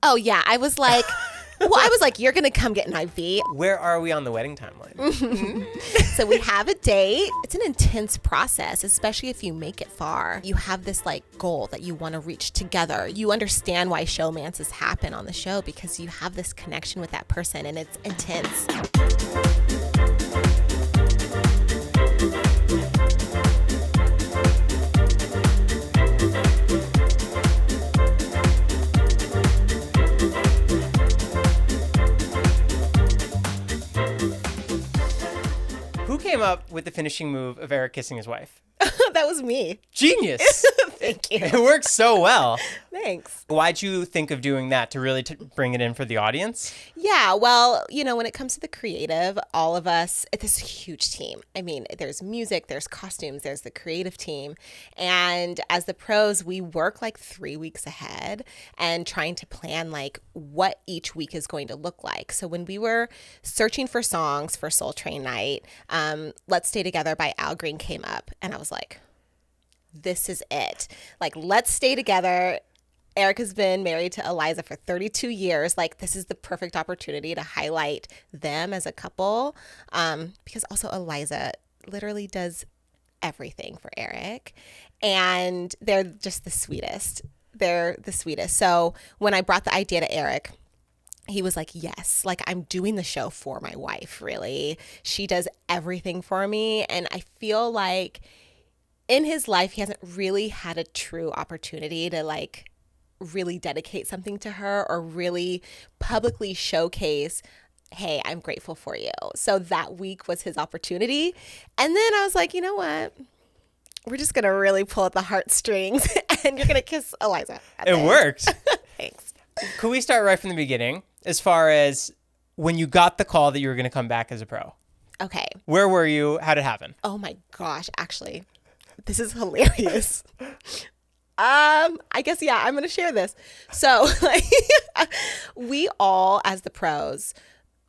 Oh, yeah. I was like, you're going to come get an IV. Where are we on the wedding timeline? So we have a date. It's an intense process, especially if you make it far. You have this like goal that you want to reach together. You understand why showmances happen on the show because you have this connection with that person and it's intense. Came up with the finishing move of Eric kissing his wife? That was me. Genius. Thank you. It works so well. Thanks. Why'd you think of doing that to really bring it in for the audience? Yeah, well, when it comes to the creative, all of us, it's a huge team. I mean, there's music, there's costumes, there's the creative team. And as the pros, we work like 3 weeks ahead and trying to plan like what each week is going to look like. So when we were searching for songs for Soul Train Night, Let's Stay Together by Al Green came up. And I was like, this is it. Like, let's stay together. Eric has been married to Eliza for 32 years. Like, this is the perfect opportunity to highlight them as a couple. Because also Eliza literally does everything for Eric. And they're just the sweetest. They're the sweetest. So when I brought the idea to Eric, he was like, yes, like I'm doing the show for my wife, really. She does everything for me. And I feel like in his life, he hasn't really had a true opportunity to like really dedicate something to her or really publicly showcase, hey, I'm grateful for you. So that week was his opportunity. And then I was like, you know what? We're just going to really pull at the heartstrings and you're going to kiss Eliza. It worked. Thanks. Could we start right from the beginning as far as when you got the call that you were going to come back as a pro? Okay. Where were you? How did it happen? Oh my gosh, actually. This is hilarious. I guess, yeah, I'm going to share this. So like, we all, as the pros,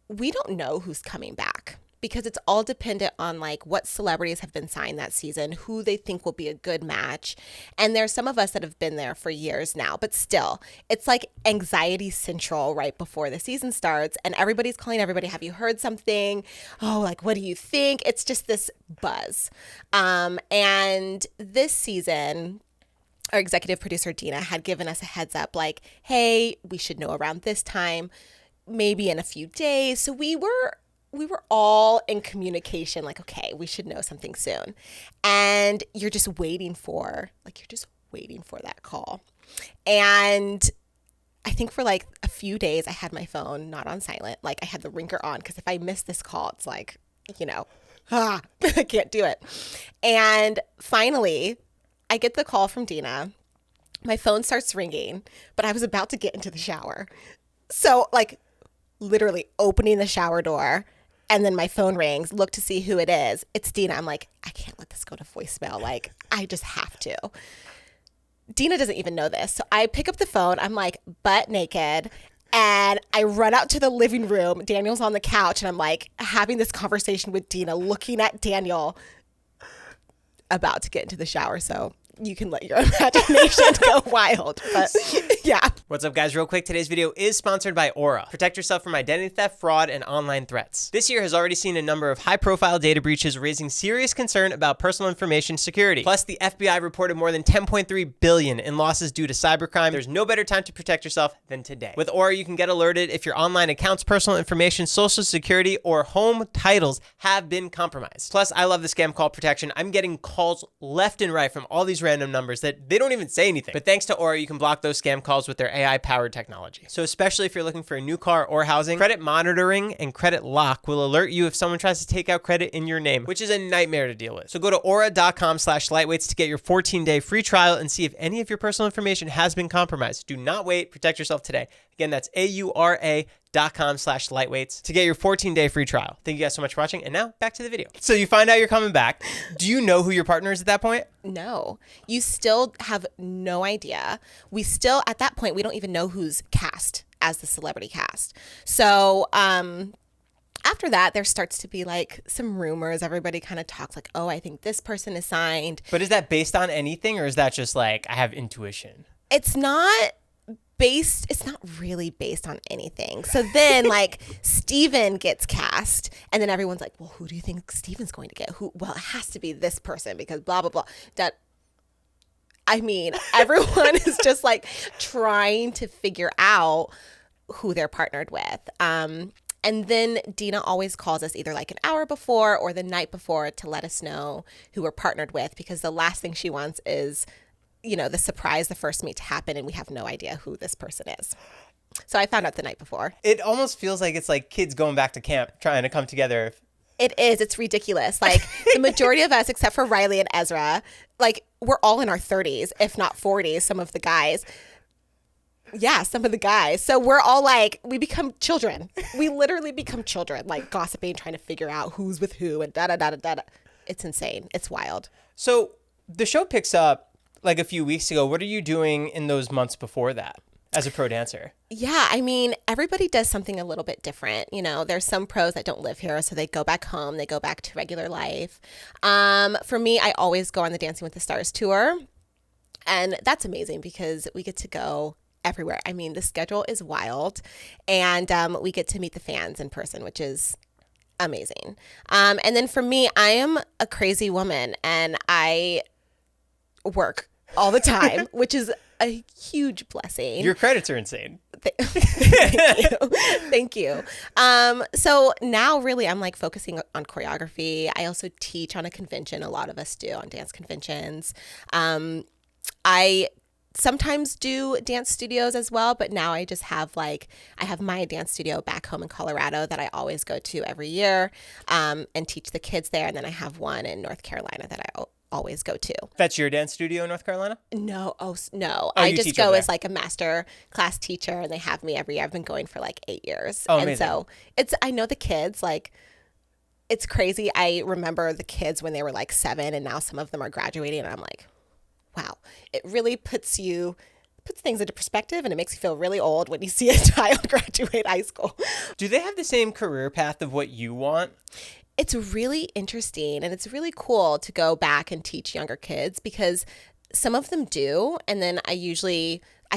we don't know who's coming back because it's all dependent on like what celebrities have been signed that season, who they think will be a good match. And there's some of us that have been there for years now, but still, it's like anxiety central right before the season starts. And everybody's calling everybody, have you heard something? Oh, like, what do you think? It's just this buzz. And this season, our executive producer, Dina, had given us a heads up like, hey, we should know around this time, maybe in a few days. So we were all in communication, like, okay, we should know something soon. And you're just waiting for that call. And I think for like a few days, I had my phone not on silent. Like I had the ringer on because if I miss this call, it's like, I can't do it. And finally, I get the call from Dina. My phone starts ringing, but I was about to get into the shower. So like literally opening the shower door, and then my phone rings, look to see who it is. It's Dina. I'm like, I can't let this go to voicemail. Like, I just have to. Dina doesn't even know this. So I pick up the phone. I'm like butt naked. And I run out to the living room. Daniel's on the couch. And I'm like having this conversation with Dina, looking at Daniel, about to get into the shower. So you can let your imagination go wild. But yeah. What's up, guys? Real quick, today's video is sponsored by Aura. Protect yourself from identity theft, fraud, and online threats. This year has already seen a number of high-profile data breaches raising serious concern about personal information security. Plus, the FBI reported more than $10.3 billion in losses due to cybercrime. There's no better time to protect yourself than today. With Aura, you can get alerted if your online accounts, personal information, social security, or home titles have been compromised. Plus, I love the scam call protection. I'm getting calls left and right from all these random numbers that they don't even say anything. But thanks to Aura, you can block those scam calls with their AI-powered technology. So especially if you're looking for a new car or housing, credit monitoring and credit lock will alert you if someone tries to take out credit in your name, which is a nightmare to deal with. So go to aura.com/lightweights to get your 14-day free trial and see if any of your personal information has been compromised. Do not wait. Protect yourself today. Again, that's aura.com/lightweights to get your 14-day free trial. Thank you guys so much for watching. And now back to the video. So you find out you're coming back. Do you know who your partner is at that point? No, you still have no idea. We still, at that point, we don't even know who's cast as the celebrity cast. So, after that, there starts to be like some rumors. Everybody kind of talks like, oh, I think this person is signed. But is that based on anything or is that just like, I have intuition? It's not it's not really based on anything. So then like Steven gets cast and then everyone's like, well, who do you think Steven's going to get? Well, it has to be this person because blah, blah, blah. I mean, everyone is just like trying to figure out who they're partnered with. And then Dina always calls us either like an hour before or the night before to let us know who we're partnered with, because the last thing she wants is, the surprise, the first meet to happen, and we have no idea who this person is. So I found out the night before. It almost feels like it's like kids going back to camp trying to come together. It is. It's ridiculous. Like the majority of us, except for Riley and Ezra, like we're all in our 30s, if not 40s, some of the guys. Yeah, some of the guys. So we're all like, we become children. We literally become children, like gossiping, trying to figure out who's with who and da-da-da-da-da. It's insane. It's wild. So the show picks up like a few weeks ago. What are you doing in those months before that as a pro dancer? Yeah, I mean, everybody does something a little bit different. There's some pros that don't live here, so they go back home. They go back to regular life. For me, I always go on the Dancing with the Stars tour. And that's amazing because we get to go everywhere. I mean, the schedule is wild. And we get to meet the fans in person, which is amazing. And then for me, I am a crazy woman and I work all the time, which is a huge blessing. Your credits are insane. Thank you. So now really I'm like focusing on choreography. I also teach on a convention. A lot of us do on dance conventions. I sometimes do dance studios as well, but now I just have I have my dance studio back home in Colorado that I always go to every year and teach the kids there. And then I have one in North Carolina that I always go to. That's your dance studio in North Carolina? No. I just go as like a master class teacher and they have me every year. I've been going for like 8 years. Oh, and amazing. So I know the kids, like it's crazy. I remember the kids when they were like 7 and now some of them are graduating and I'm like, wow, it really puts things into perspective and it makes you feel really old when you see a child graduate high school. Do they have the same career path of what you want? It's really interesting and it's really cool to go back and teach younger kids because some of them do. And then I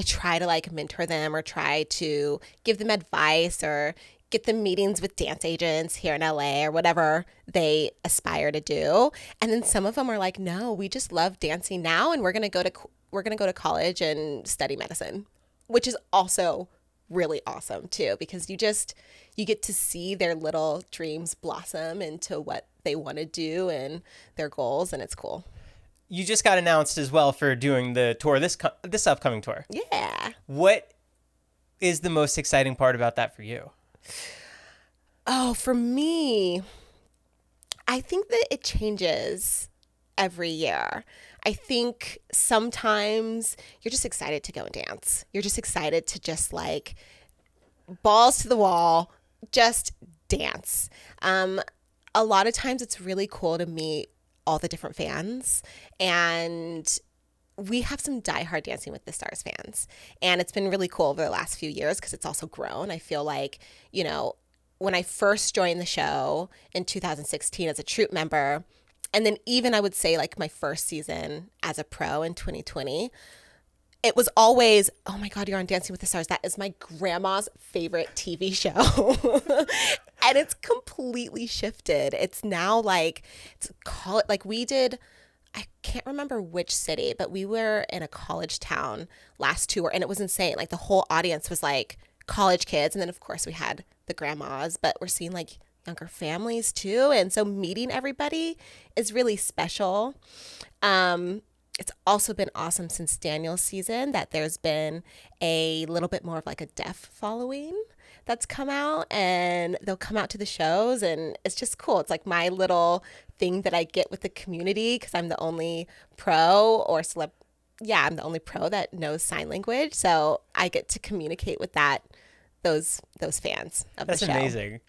try to like mentor them or try to give them advice or get them meetings with dance agents here in LA or whatever they aspire to do. And then some of them are like, no, we just love dancing now and we're going to go to college and study medicine, which is also really awesome too, because you get to see their little dreams blossom into what they want to do and their goals, and it's cool. You just got announced as well for doing the tour, this upcoming tour. Yeah. What is the most exciting part about that for you? Oh, for me, I think that it changes every year. I think sometimes you're just excited to go and dance. You're just excited to just like balls to the wall, just dance. A lot of times it's really cool to meet all the different fans, and we have some diehard Dancing with the Stars fans, and it's been really cool over the last few years because it's also grown. I feel like, when I first joined the show in 2016 as a troupe member, and then even I would say like my first season as a pro in 2020, it was always, oh my God, you're on Dancing with the Stars. That is my grandma's favorite TV show. And it's completely shifted. It's now like, I can't remember which city, but we were in a college town last tour and it was insane. Like the whole audience was like college kids. And then of course we had the grandmas, but we're seeing like younger families too. And so meeting everybody is really special. It's also been awesome since Daniel's season that there's been a little bit more of like a deaf following that's come out, and they'll come out to the shows, and it's just cool. It's like my little thing that I get with the community because I'm the only pro or celeb. Yeah, I'm the only pro that knows sign language, so I get to communicate with those fans of the show. That's amazing.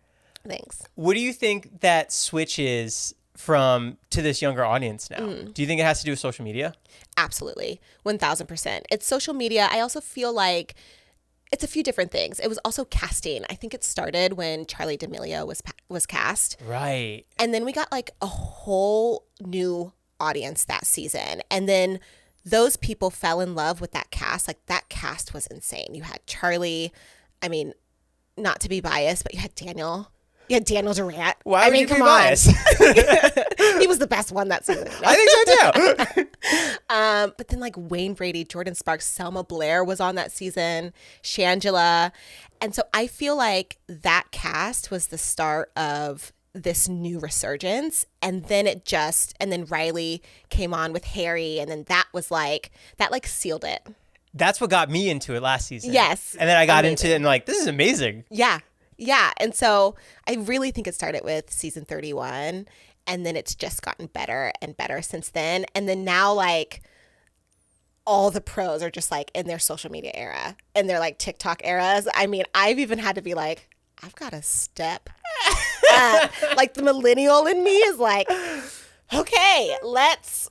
Thanks. What do you think that switch is to this younger audience now? Do you think it has to do with social media? Absolutely. 1,000%. It's social media. I also feel like it's a few different things. It was also casting. I think it started when Charlie D'Amelio was cast. Right. And then we got like a whole new audience that season. And then those people fell in love with that cast. Like that cast was insane. You had Charlie, I mean, not to be biased, but you had Daniel. You had Daniel Durant. Why would you come be biased? He was the best one that season. I think so too. But then like Wayne Brady, Jordan Sparks, Selma Blair was on that season, Shangela. And so I feel like that cast was the start of this new resurgence. And then Riley came on with Harry. And then that sealed it. That's what got me into it last season. Yes. And then I got into it and like, this is amazing. Yeah. Yeah. And so I really think it started with season 31. And then it's just gotten better and better since then. And then now like all the pros are just like in their social media era and their like TikTok eras. I mean, I've even had to be like, I've got to step. Like the millennial in me is like, okay, let's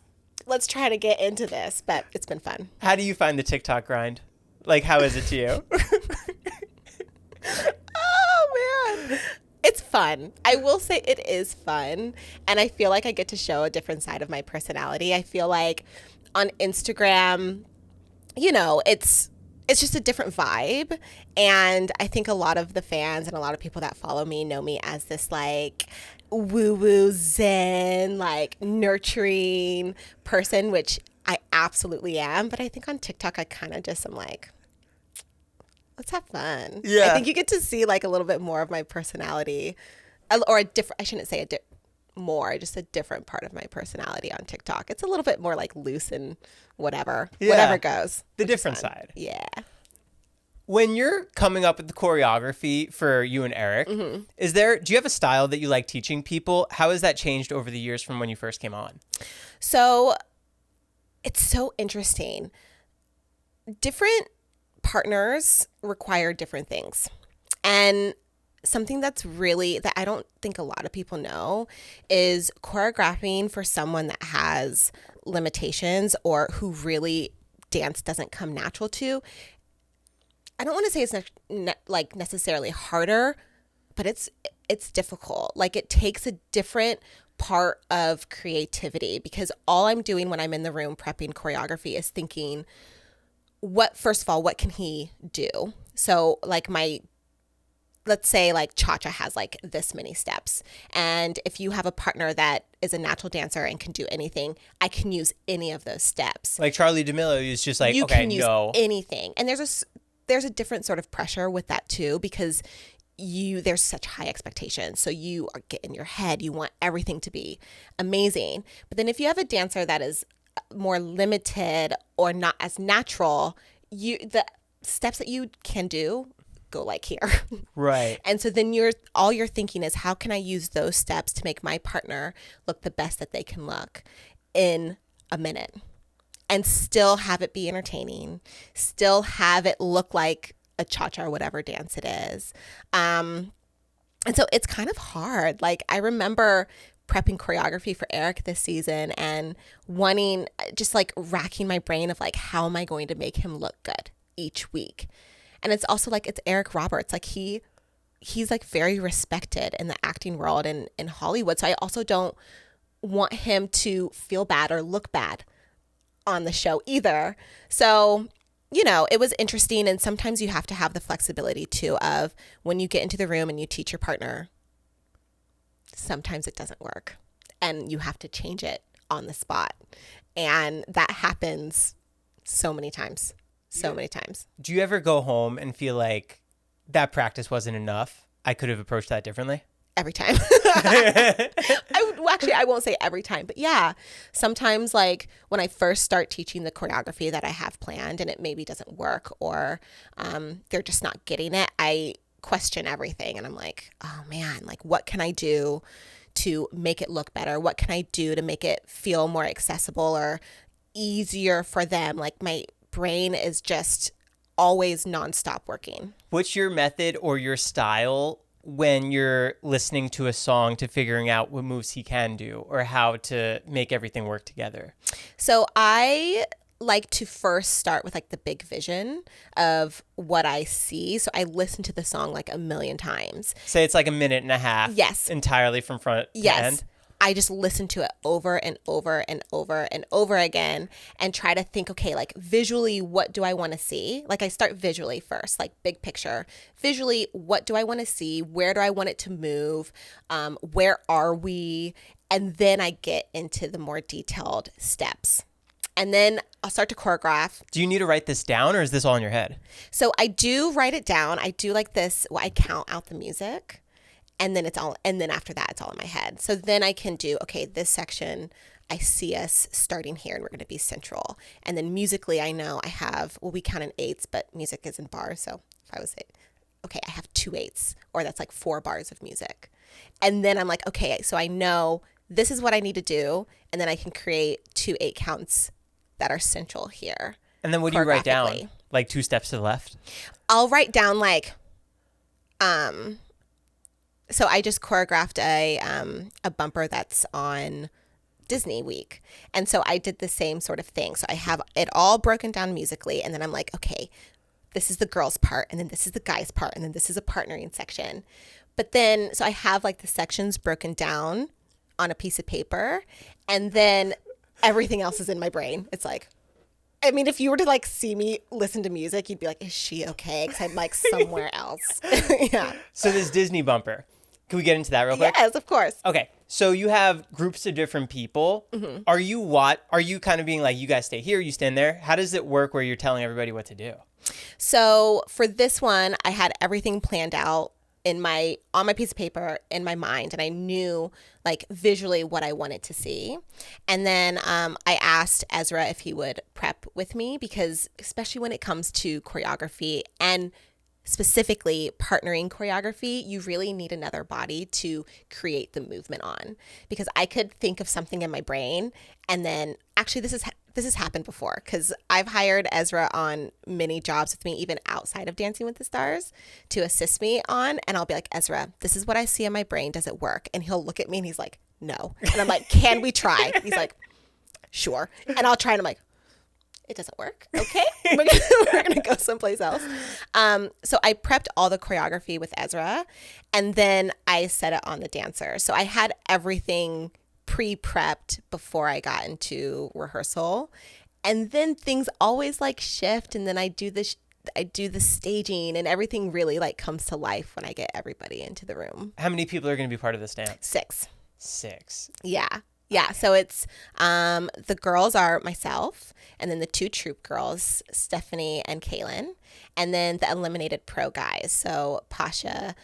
try to get into this. But it's been fun. How do you find the TikTok grind? Like, how is it to you? Oh, man. It's fun. I will say it is fun. And I feel like I get to show a different side of my personality. I feel like on Instagram, it's just a different vibe. And I think a lot of the fans and a lot of people that follow me know me as this like woo-woo zen, like nurturing person, which I absolutely am. But I think on TikTok, I kind of just am like, let's have fun. Yeah. I think you get to see like a little bit more of my personality or a different, I shouldn't say just a different part of my personality on TikTok. It's a little bit more like loose and whatever goes. The different side. Yeah. When you're coming up with the choreography for you and Eric, do you have a style that you like teaching people? How has that changed over the years from when you first came on? So it's so interesting. Different partners require different things. And something that I don't think a lot of people know is choreographing for someone that has limitations or who really dance doesn't come natural to. I don't want to say it's like necessarily harder, but it's difficult. Like it takes a different part of creativity because all I'm doing when I'm in the room prepping choreography is thinking, first of all, what can he do? So like let's say like cha-cha has like this many steps. And if you have a partner that is a natural dancer and can do anything, I can use any of those steps. Like Charlie D'Amelio is just like, you okay, can use no. anything. And there's a different sort of pressure with that too, because there's such high expectations. So you get in your head, you want everything to be amazing. But then if you have a dancer that is more limited or not as natural, the steps that you can do go like here. Right. And so then all you're thinking is, how can I use those steps to make my partner look the best that they can look in a minute and still have it be entertaining, still have it look like a cha-cha or whatever dance it is. And so it's kind of hard. Like I remember prepping choreography for Eric this season and wanting, just like racking my brain of like, how am I going to make him look good each week? And it's also like, it's Eric Roberts. Like he's like very respected in the acting world and in Hollywood. So I also don't want him to feel bad or look bad on the show either. So, it was interesting. And sometimes you have to have the flexibility too of when you get into the room and you teach your partner, sometimes it doesn't work and you have to change it on the spot. And that happens so many times. Do you ever go home and feel like that practice wasn't enough? I could have approached that differently. Every time. I won't say every time, but yeah, sometimes like when I first start teaching the choreography that I have planned and it maybe doesn't work or they're just not getting it, I question everything and I'm like, oh man, like what can I do to make it look better? What can I do to make it feel more accessible or easier for them? Like my brain is just always nonstop working. What's your method or your style when you're listening to a song to figuring out what moves he can do or how to make everything work together? So I like to first start with like the big vision of what I see. So I listen to the song like a million times. Say it's like a minute and a half. Yes. Entirely from front to end. I just listen to it over and over and over and over again and try to think, okay, like visually, what do I want to see? Like I start visually first, like big picture. Visually, what do I want to see? Where do I want it to move? Where are we? And then I get into the more detailed steps. And then I'll start to choreograph. Do you need to write this down, or is this all in your head? So I do write it down. I do like this. Well, I count out the music, and then after that, it's all in my head. So then I can do, okay, this section, I see us starting here, and we're going to be central. And then musically, I know I have, well, we count in eighths, but music is in bars. So if I was say, okay, I have 2/8, or that's like 4 bars of music. And then I'm like, okay, so I know this is what I need to do, and then I can create 2 8 counts that are central here. And then what do you write down? Like 2 steps to the left? I'll write down like, so I just choreographed a bumper that's on Disney Week. And so I did the same sort of thing. So I have it all broken down musically, and then I'm like, okay, this is the girls part, and then this is the guys part, and then this is a partnering section. But then, so I have like the sections broken down on a piece of paper, and then everything else is in my brain. It's like, I mean, if you were to like see me listen to music, you'd be like, is she okay? Because I'm like somewhere else. Yeah. So this Disney bumper, can we get into that real quick? Yes, of course. Okay. So you have groups of different people. Mm-hmm. Are you kind of being like, you guys stay here, you stand there? How does it work where you're telling everybody what to do? So for this one, I had everything planned out on my piece of paper in my mind, and I knew like visually what I wanted to see. And then I asked Ezra if he would prep with me, because especially when it comes to choreography and specifically partnering choreography, you really need another body to create the movement on, because I could think of something in my brain, and then actually this has happened before, because I've hired Ezra on many jobs with me, even outside of Dancing with the Stars, to assist me on. And I'll be like, Ezra, this is what I see in my brain. Does it work? And he'll look at me and he's like, no. And I'm like, can we try? He's like, sure. And I'll try, and I'm like, it doesn't work. Okay, we're gonna go someplace else. So I prepped all the choreography with Ezra, and then I set it on the dancer. So I had everything pre-prepped before I got into rehearsal, and then things always like shift, and then I do the staging, and everything really like comes to life when I get everybody into the room. How many people are going to be part of this dance? 6. 6. Yeah. So it's the girls are myself, and then the 2 troop girls, Stephanie and Kaylin, and then the eliminated pro guys, so Pasha,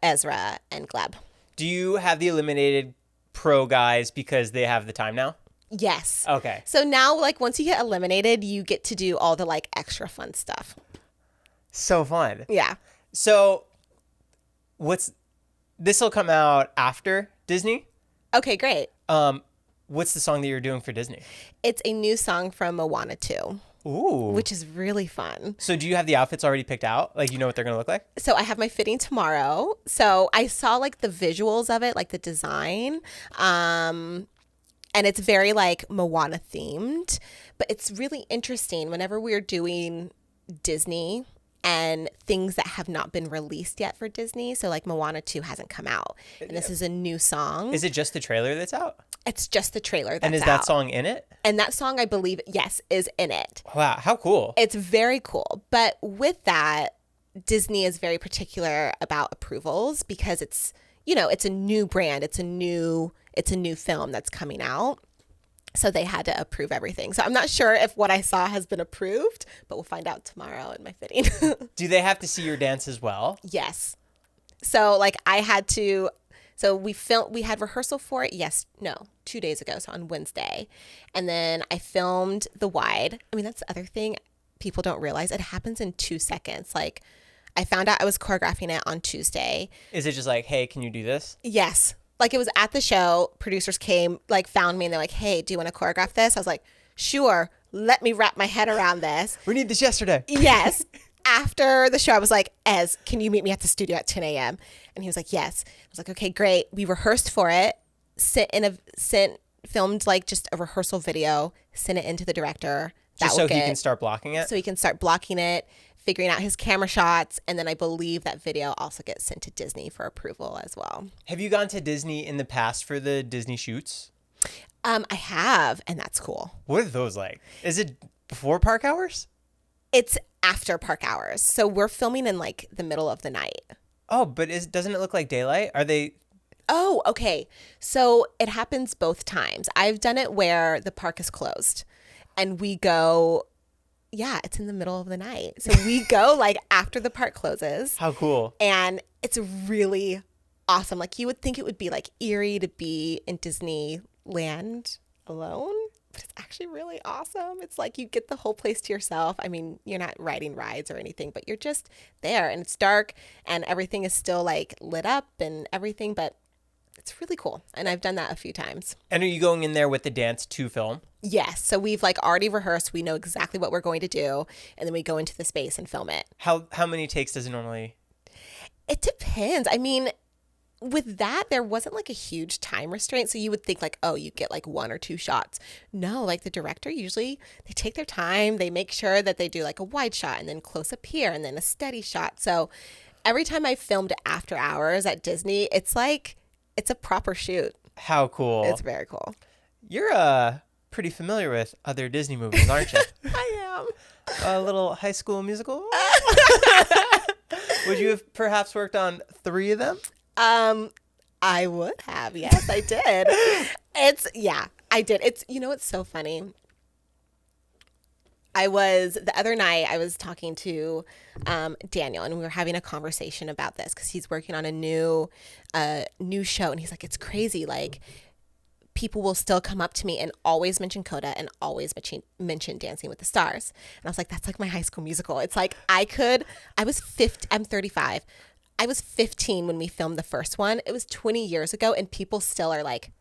Ezra, and Gleb. Do you have the eliminated pro guys because they have the time now? Yes. Okay. So now, like, once you get eliminated, you get to do all the like extra fun stuff. So fun. Yeah. So this will come out after Disney? Okay, great. What's the song that you're doing for Disney? It's a new song from Moana 2. Ooh. Which is really fun. So do you have the outfits already picked out? Like, you know what they're going to look like? So I have my fitting tomorrow. So I saw like the visuals of it, like the design. And it's very like Moana themed. But it's really interesting whenever we're doing Disney and things that have not been released yet for Disney. So like Moana 2 hasn't come out, and this is a new song. Is it just the trailer that's out? It's just the trailer that's out. And is that song in it? And that song, I believe, yes, is in it. Wow, how cool. It's very cool. But with that, Disney is very particular about approvals, because it's, you know, it's a new brand. It's a new film that's coming out. So they had to approve everything. So I'm not sure if what I saw has been approved, but we'll find out tomorrow in my fitting. Do they have to see your dance as well? Yes. So like I had to, so we had rehearsal for it. 2 days ago. So on Wednesday. And then I filmed the wide. I mean, that's the other thing people don't realize. It happens in 2 seconds. Like I found out I was choreographing it on Tuesday. Is it just like, hey, can you do this? Yes. Like it was at the show, producers came, like found me, and they're like, hey, do you want to choreograph this? I was like, sure, let me wrap my head around this. We need this yesterday. Yes. After the show, I was like, Ez, can you meet me at the studio at 10 a.m.? And he was like, yes. I was like, okay, great. We rehearsed for it, filmed like just a rehearsal video, sent it into the director. Just so he can start blocking it? So he can start blocking it, figuring out his camera shots. And then I believe that video also gets sent to Disney for approval as well. Have you gone to Disney in the past for the Disney shoots? I have, and that's cool. What are those like? Is it before park hours? It's after park hours. So we're filming in like the middle of the night. Oh, but doesn't it look like daylight? Are they... Oh, okay. So it happens both times. I've done it where the park is closed and we go, yeah, it's in the middle of the night. So we go like after the park closes. How cool. And it's really awesome. Like you would think it would be like eerie to be in Disneyland alone, but it's actually really awesome. It's like you get the whole place to yourself. I mean, you're not riding rides or anything, but you're just there and it's dark and everything is still like lit up and everything, but it's really cool. And I've done that a few times. And are you going in there with the dance to film? Yes. So we've like already rehearsed. We know exactly what we're going to do. And then we go into the space and film it. How many takes does it normally? It depends. I mean, with that, there wasn't like a huge time restraint. So you would think like, oh, you get like 1 or 2 shots. No, like the director usually, they take their time. They make sure that they do like a wide shot and then close up here and then a steady shot. So every time I filmed after hours at Disney, it's like, it's a proper shoot. How cool. It's very cool. You're pretty familiar with other Disney movies, aren't you? I am. A little High School Musical? Would you have perhaps worked on 3 of them? I would have. Yes, I did. I did. It's so funny. The other night I was talking to Daniel and we were having a conversation about this because he's working on a new show and he's like, it's crazy. Like people will still come up to me and always mention Coda and always mention Dancing with the Stars. And I was like, that's like my High School Musical. It's like I'm 35. I was 15 when we filmed the first one. It was 20 years ago and people still are like,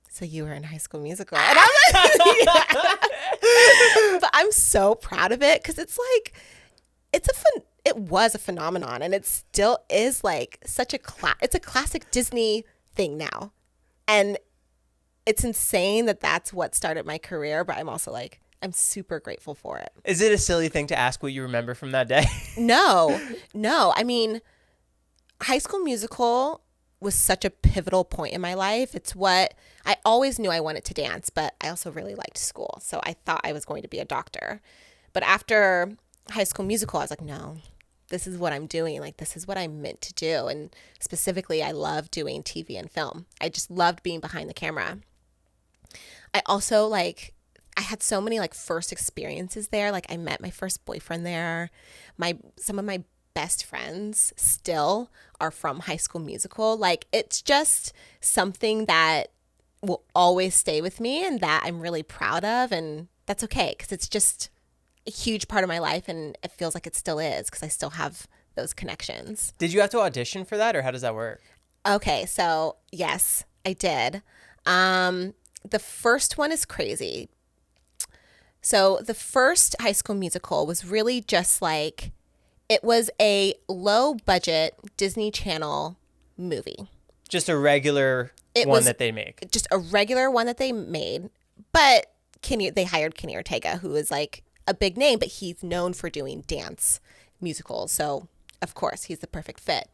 so you were in High School Musical. And I'm like, yeah. But I'm so proud of it because it's like, it was a phenomenon and it still is like such it's a classic Disney thing now. And it's insane that that's what started my career, but I'm also like, I'm super grateful for it. Is it a silly thing to ask what you remember from that day? No. I mean, High School Musical was such a pivotal point in my life. It's what I always knew I wanted to dance, but I also really liked school. So I thought I was going to be a doctor. But after High School Musical, I was like, no, this is what I'm doing. Like, this is what I'm meant to do. And specifically, I love doing TV and film. I just loved being behind the camera. I also I had so many first experiences there. Like I met my first boyfriend there. Some of my best friends still are from High School Musical. Like it's just something that will always stay with me and that I'm really proud of, and that's okay because it's just a huge part of my life and it feels like it still is because I still have those connections. Did you have to audition for that or how does that work? Okay, so yes, I did. The first one is crazy. So the first High School Musical was really just it was a low budget Disney Channel movie. Just a regular one that they make. Just a regular one that they made. But they hired Kenny Ortega, who is a big name, but he's known for doing dance musicals. So, of course, he's the perfect fit.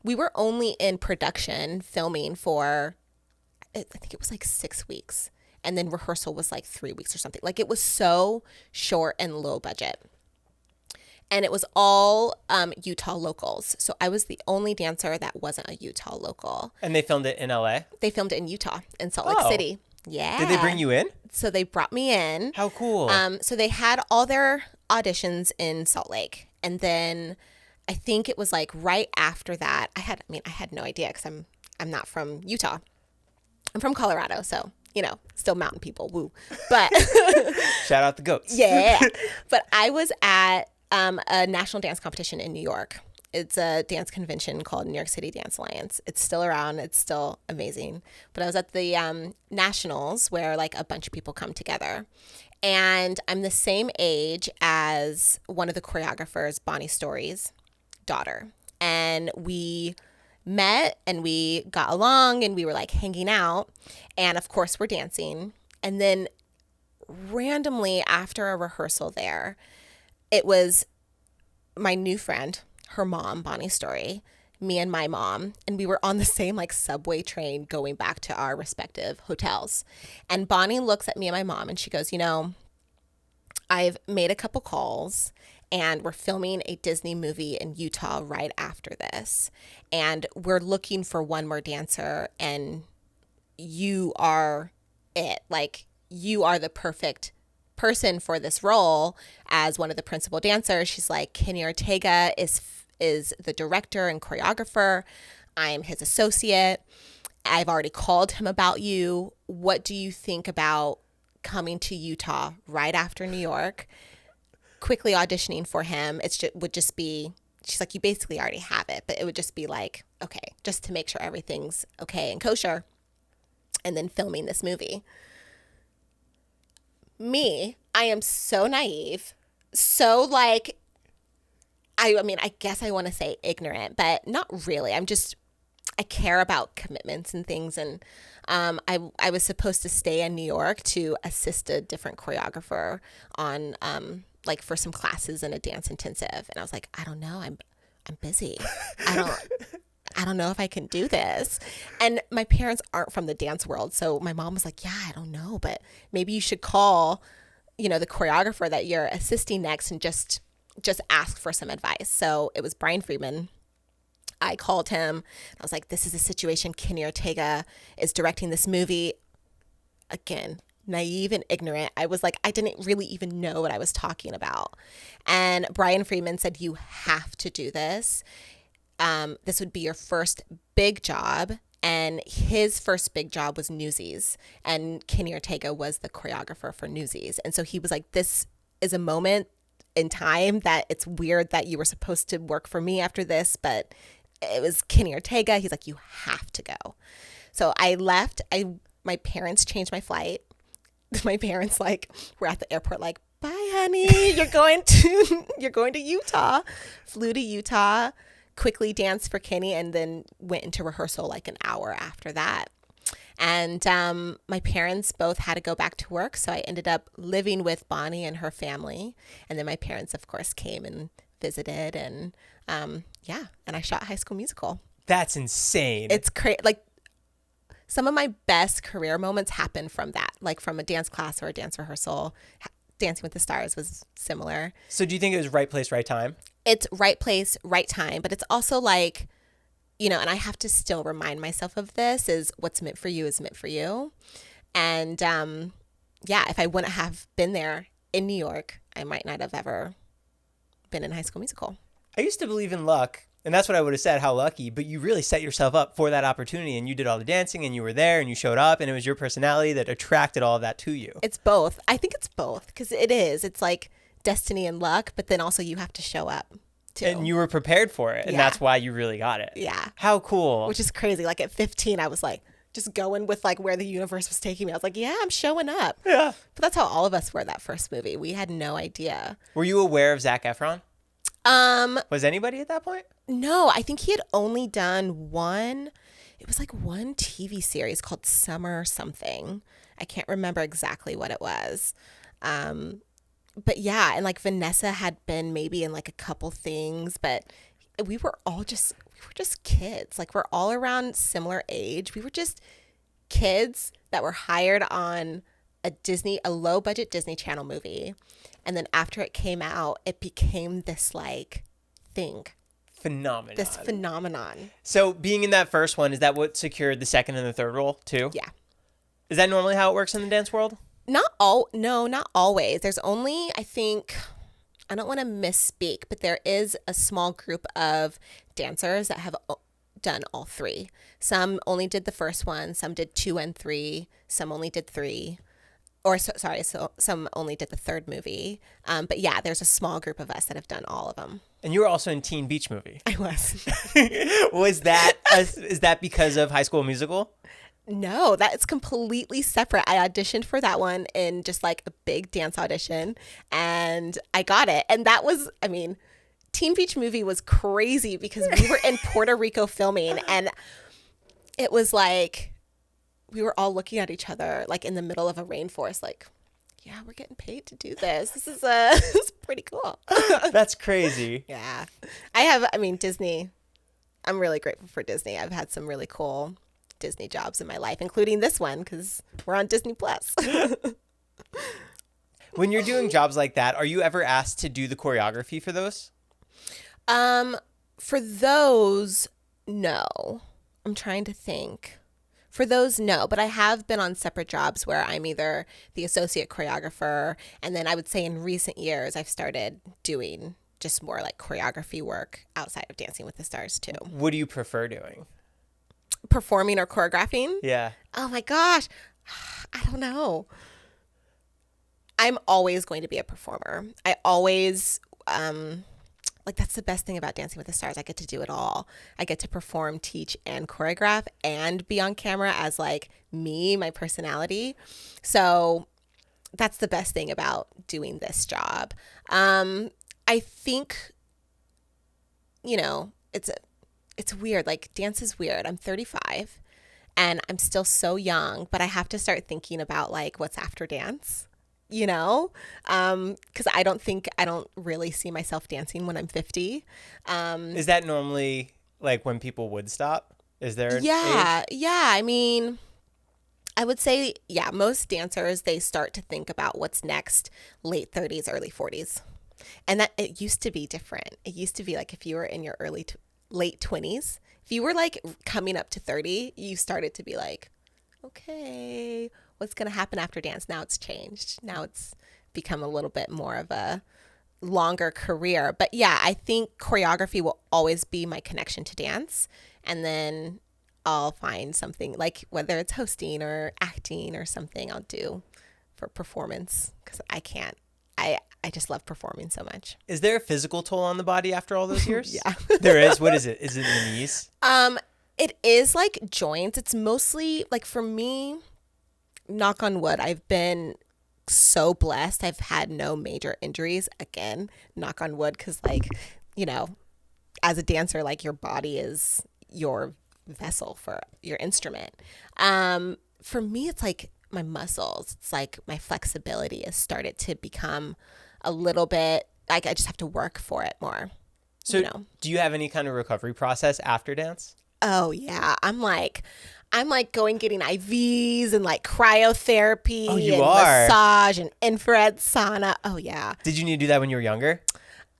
We were only in production filming for, I think it was 6 weeks. And then rehearsal was 3 weeks or something. It was so short and low budget. And it was all Utah locals. So I was the only dancer that wasn't a Utah local. And they filmed it in LA? They filmed it in Utah, in Salt Lake City. Yeah. Did they bring you in? So they brought me in. How cool. So they had all their auditions in Salt Lake. And then I think it was right after that. I had no idea because I'm not from Utah. I'm from Colorado. So, still mountain people. Woo. But shout out the goats. Yeah. But I was at a national dance competition in New York. It's a dance convention called New York City Dance Alliance. It's still around. It's still amazing. But I was at the nationals where a bunch of people come together. And I'm the same age as one of the choreographers, Bonnie Story's daughter. And we met and we got along and we were hanging out. And of course we're dancing. And then randomly after a rehearsal there, it was my new friend, her mom, Bonnie's story, me and my mom, and we were on the same like subway train going back to our respective hotels. And Bonnie looks at me and my mom and she goes, I've made a couple calls and we're filming a Disney movie in Utah right after this. And we're looking for one more dancer and you are it. Like, you are the perfect person for this role as one of the principal dancers. She's like, Kenny Ortega is the director and choreographer. I'm his associate. I've already called him about you. What do you think about coming to Utah right after New York, quickly auditioning for him? Would just be, she's like, you basically already have it, but it would just be like, okay, just to make sure everything's okay and kosher, and then filming this movie. Me, I am so naive, so like, I mean, I guess I want to say ignorant, but not really. I care about commitments and things. And I was supposed to stay in New York to assist a different choreographer on like for some classes in a dance intensive. And I was like, I don't know. I'm busy. I don't know if I can do this. And my parents aren't from the dance world. So my mom was like, yeah, I don't know, but maybe you should call, the choreographer that you're assisting next and just ask for some advice. So it was Brian Friedman. I called him. I was like, this is a situation. Kenny Ortega is directing this movie. Again, naive and ignorant. I was like, I didn't really even know what I was talking about. And Brian Friedman said, you have to do this. This would be your first big job. And his first big job was Newsies. And Kenny Ortega was the choreographer for Newsies. And so he was like, this is a moment in time that it's weird that you were supposed to work for me after this, but it was Kenny Ortega. He's like, you have to go. So I left. My parents changed my flight. My parents were at the airport like, bye honey, you're going to Utah. Flew to Utah, quickly danced for Kenny, and then went into rehearsal like an hour after that. And my parents both had to go back to work, so I ended up living with Bonnie and her family. And then my parents, of course, came and visited, and and I shot High School Musical. That's insane. It's crazy. Like, some of my best career moments happened from that, like from a dance class or a dance rehearsal. Dancing with the Stars was similar. So do you think it was right place, right time? It's right place, right time, but it's also like, and I have to still remind myself of this, is what's meant for you is meant for you. And if I wouldn't have been there in New York, I might not have ever been in High School Musical. I used to believe in luck, and that's what I would have said, how lucky, but you really set yourself up for that opportunity, and you did all the dancing, and you were there, and you showed up, and it was your personality that attracted all of that to you. It's both. I think it's both, because it is. It's like destiny and luck, but then also you have to show up too. And you were prepared for it, and that's why you really got it. Yeah. How cool. Which is crazy. Like at 15, I was like just going with like where the universe was taking me. I was like, yeah, I'm showing up. Yeah. But that's how all of us were that first movie. We had no idea. Were you aware of Zac Efron? Was anybody at that point? No, I think he had only done one. It was like one TV series called Summer something. I can't remember exactly what it was. But yeah, and like Vanessa had been maybe in like a couple things, but we were just kids. Like, we're all around similar age. We were just kids that were hired on a low budget Disney Channel movie. And then after it came out, it became this like thing. Phenomenon. So being in that first one, is that what secured the second and the third role too? Yeah. Is that normally how it works in the dance world? Not always. There's only, I think, I don't want to misspeak, but there is a small group of dancers that have done all three. Some only did the first one, some did 2 and 3, some only did 3. So some only did the third movie. But yeah, there's a small group of us that have done all of them. And you were also in Teen Beach Movie. I was. Is that because of High School Musical? No, that is completely separate. I auditioned for that one in just like a big dance audition, and I got it. And that was, Teen Beach Movie was crazy because we were in Puerto Rico filming, and it was like we were all looking at each other like in the middle of a rainforest, like, yeah, we're getting paid to do this. This is this is pretty cool. That's crazy. Yeah. Disney. I'm really grateful for Disney. I've had some really cool Disney jobs in my life, including this one because we're on Disney Plus. When you're doing jobs like that, are you ever asked to do the choreography for those? For those, no. I'm trying to think. For those, no. But I have been on separate jobs where I'm either the associate choreographer, and then I would say in recent years, I've started doing just more like choreography work outside of Dancing with the Stars too. What do you prefer doing? Performing or choreographing? Yeah. Oh my gosh. I don't know. I'm always going to be a performer. I always, that's the best thing about Dancing with the Stars. I get to do it all. I get to perform, teach, and choreograph and be on camera as like me, my personality. So that's the best thing about doing this job. I think, it's weird. Like dance is weird. I'm 35 and I'm still so young, but I have to start thinking about like what's after dance. Because I don't really see myself dancing when I'm 50. Is that normally like when people would stop? Is there an age? Yeah. I mean, I would say, most dancers, they start to think about what's next late 30s, early 40s. And that it used to be different. It used to be like if you were in your late 20s, if you were like coming up to 30, you started to be like, okay, what's going to happen after dance? Now it's changed. Now it's become a little bit more of a longer career. But yeah, I think choreography will always be my connection to dance. And then I'll find something like whether it's hosting or acting or something I'll do for performance because I just love performing so much. Is there a physical toll on the body after all those years? Yeah. There is? What is it? Is it the knees? It is like joints. It's mostly like for me, knock on wood, I've been so blessed. I've had no major injuries. Again, knock on wood, because as a dancer, like your body is your vessel for your instrument. For me, it's like my muscles. It's like my flexibility has started to become a little bit like I just have to work for it more. So do you have any kind of recovery process after dance? Oh yeah. I'm like getting IVs and like cryotherapy and massage and infrared sauna. Oh yeah. Did you need to do that when you were younger?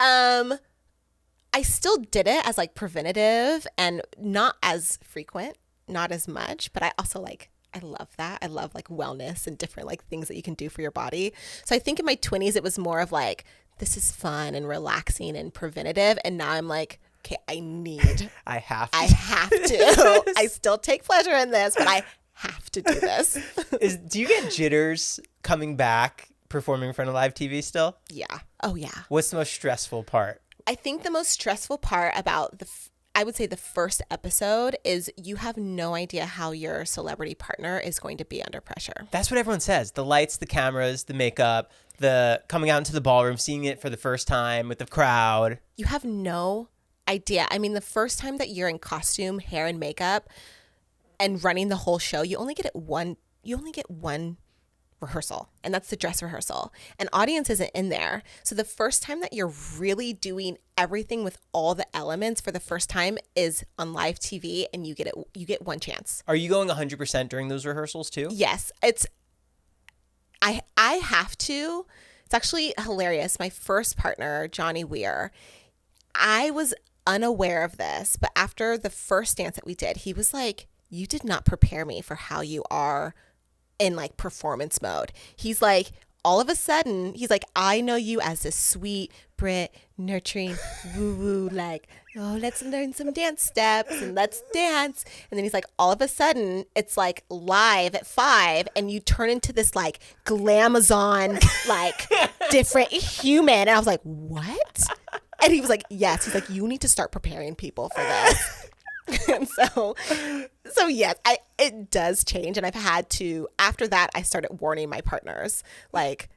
I still did it as like preventative and not as frequent, not as much, but I also I love that. I love like wellness and different like things that you can do for your body. So I think in my 20s, it was more of like, this is fun and relaxing and preventative. And now I'm like, okay, I have to. I still take pleasure in this, but I have to do this. Do you get jitters coming back performing in front of live TV still? Yeah. Oh yeah. What's the most stressful part? I think the most stressful part about I would say the first episode is you have no idea how your celebrity partner is going to be under pressure. That's what everyone says. The lights, the cameras, the makeup, the coming out into the ballroom, seeing it for the first time with the crowd. You have no idea. I mean, the first time that you're in costume, hair and makeup and running the whole show, you only get one rehearsal, and that's the dress rehearsal, and audience isn't in there. So the first time that you're really doing everything with all the elements for the first time is on live TV, and you get one chance. Are you going 100% during those rehearsals too? Yes. I have to. It's actually hilarious. My first partner, Johnny Weir, I was unaware of this, but after the first dance that we did, he was like, you did not prepare me for how you are in like performance mode. He's like, all of a sudden, he's like, I know you as this sweet, Brit, nurturing, woo-woo, like, oh, let's learn some dance steps and let's dance. And then he's like, all of a sudden, it's like live at 5 and you turn into this like glamazon, like different human. And I was like, what? And he was like, yes. He's like, you need to start preparing people for this. And so yes, it does change. And I've had to, after that, I started warning my partners, like,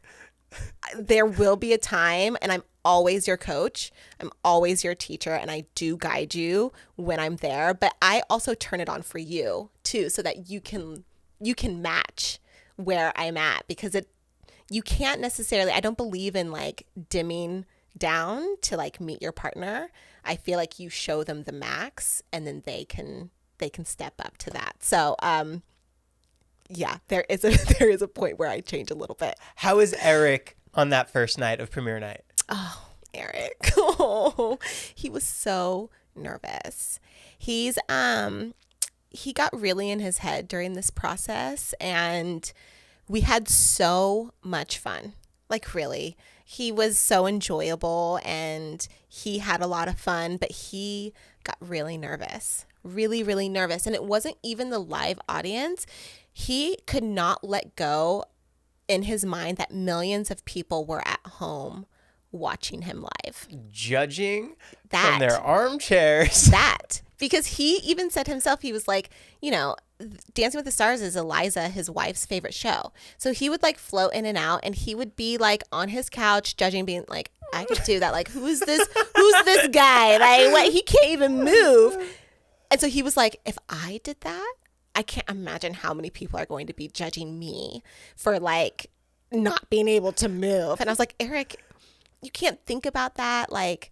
there will be a time, and I'm always your coach. I'm always your teacher, and I do guide you when I'm there. But I also turn it on for you too, so that you can match where I'm at, because you can't necessarily, I don't believe in like dimming down to like meet your partner. I feel like you show them the max and then they can step up to that. So yeah, there is a point where I change a little bit. How is Eric on that first night of premiere night? Oh, Eric. Oh, he was so nervous. He got really in his head during this process, and we had so much fun. Like, really. He was so enjoyable and he had a lot of fun, but he got really nervous. Really, really nervous. And it wasn't even the live audience. He could not let go in his mind that millions of people were at home watching him live. Judging That. from their armchairs. That. Because he even said himself, he was like, you know, Dancing with the Stars is Eliza, his wife's favorite show. So he would like float in and out, and he would be like on his couch judging, being like, I could do that. Like, who's this guy? Like, what? He can't even move. And so he was like, if I did that, I can't imagine how many people are going to be judging me for like not being able to move. And I was like, Eric, you can't think about that. Like,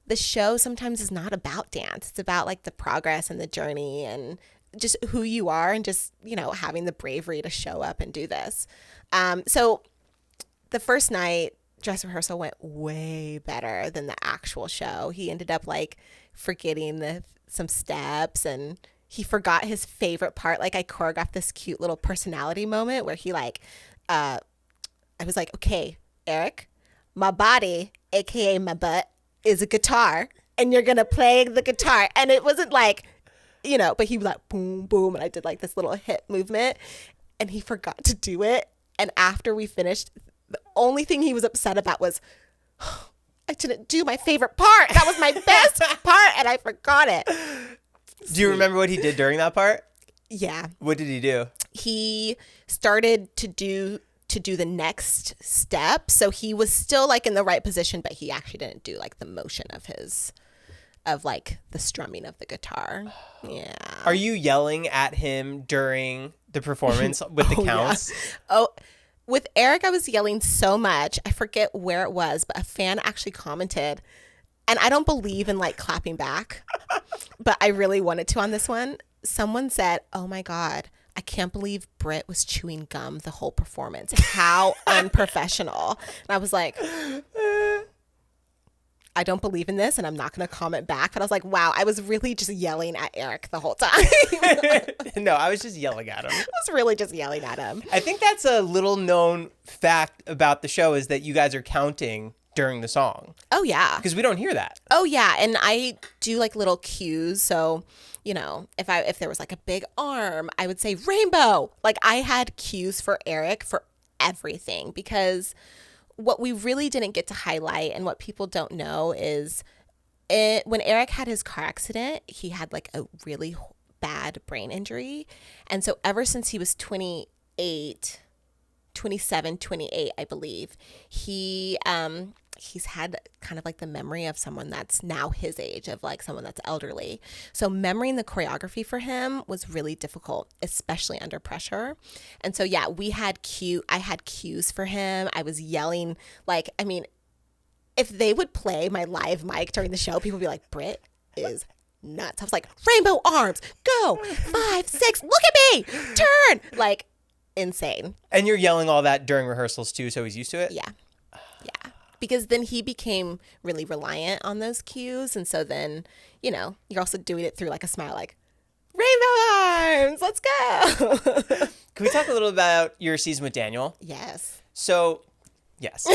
the show sometimes is not about dance. It's about like the progress and the journey and just who you are and just, you know, having the bravery to show up and do this. So the first night, dress rehearsal went way better than the actual show. He ended up like forgetting some steps, and he forgot his favorite part. Like, I choreographed this cute little personality moment where he like, I was like, okay, Eric, my body, AKA my butt, is a guitar, and you're going to play the guitar. And it wasn't like, you know, but he was like, boom, boom. And I did like this little hip movement, and he forgot to do it. And after we finished, the only thing he was upset about was, oh, I didn't do my favorite part. That was my best part, and I forgot it. Do you remember what he did during that part? Yeah. What did he do? He started to do the next step. So he was still like in the right position, but he actually didn't do like the motion of like the strumming of the guitar. Yeah. Are you yelling at him during the performance with the counts? Yeah. Oh, with Eric, I was yelling so much. I forget where it was, but a fan actually commented, and I don't believe in like clapping back, but I really wanted to on this one. Someone said, oh my God, I can't believe Britt was chewing gum the whole performance. How unprofessional. And I was like, I don't believe in this, and I'm not going to comment back. But I was like, wow, I was really just yelling at Eric the whole time. No, I was just yelling at him. I was really just yelling at him. I think that's a little known fact about the show, is that you guys are counting during the song. Oh, yeah. Because we don't hear that. Oh, yeah. And I do like little cues. So, you know, if there was like a big arm, I would say rainbow. Like, I had cues for Eric for everything, because what we really didn't get to highlight and what people don't know is when Eric had his car accident, he had like a really bad brain injury. And so ever since he was 28, 27, 28, I believe, he's had kind of like the memory of someone that's now his age, of like someone that's elderly. So memorying the choreography for him was really difficult, especially under pressure. And so, yeah, I had cues for him. I was yelling, like, I mean, if they would play my live mic during the show, people would be like, Britt is nuts. I was like, rainbow arms, go, 5, 6, look at me, turn, like, insane. And you're yelling all that during rehearsals too, so he's used to it? Yeah. Yeah. Because then he became really reliant on those cues. And so then, you know, you're also doing it through like a smile, like, rainbow arms, let's go. Can we talk a little about your season with Daniel? Yes. So, yes.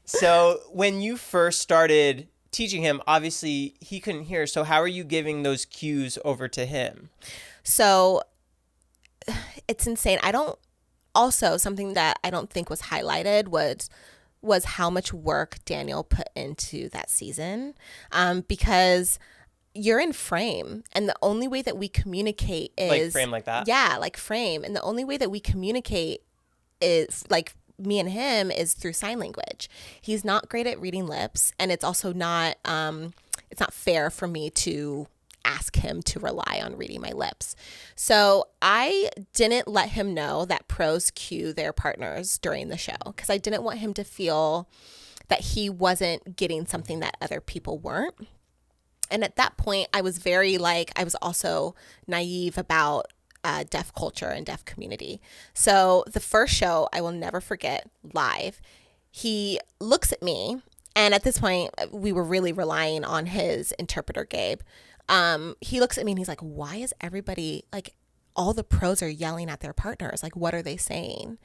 So when you first started teaching him, obviously he couldn't hear. So how are you giving those cues over to him? So it's insane. Something that I don't think was highlighted was how much work Daniel put into that season, because you're in frame, and the only way that we communicate is like frame like that. Yeah, like frame, and the only way that we communicate is like me and him is through sign language. He's not great at reading lips, and it's also not it's not fair for me to ask him to rely on reading my lips. So I didn't let him know that pros cue their partners during the show because I didn't want him to feel that he wasn't getting something that other people weren't. And at that point, I was I was also naive about deaf culture and deaf community. So the first show, I will never forget, live, he looks at me. And at this point, we were really relying on his interpreter, Gabe. He looks at me and he's like, why is everybody, like, all the pros are yelling at their partners? Like, what are they saying?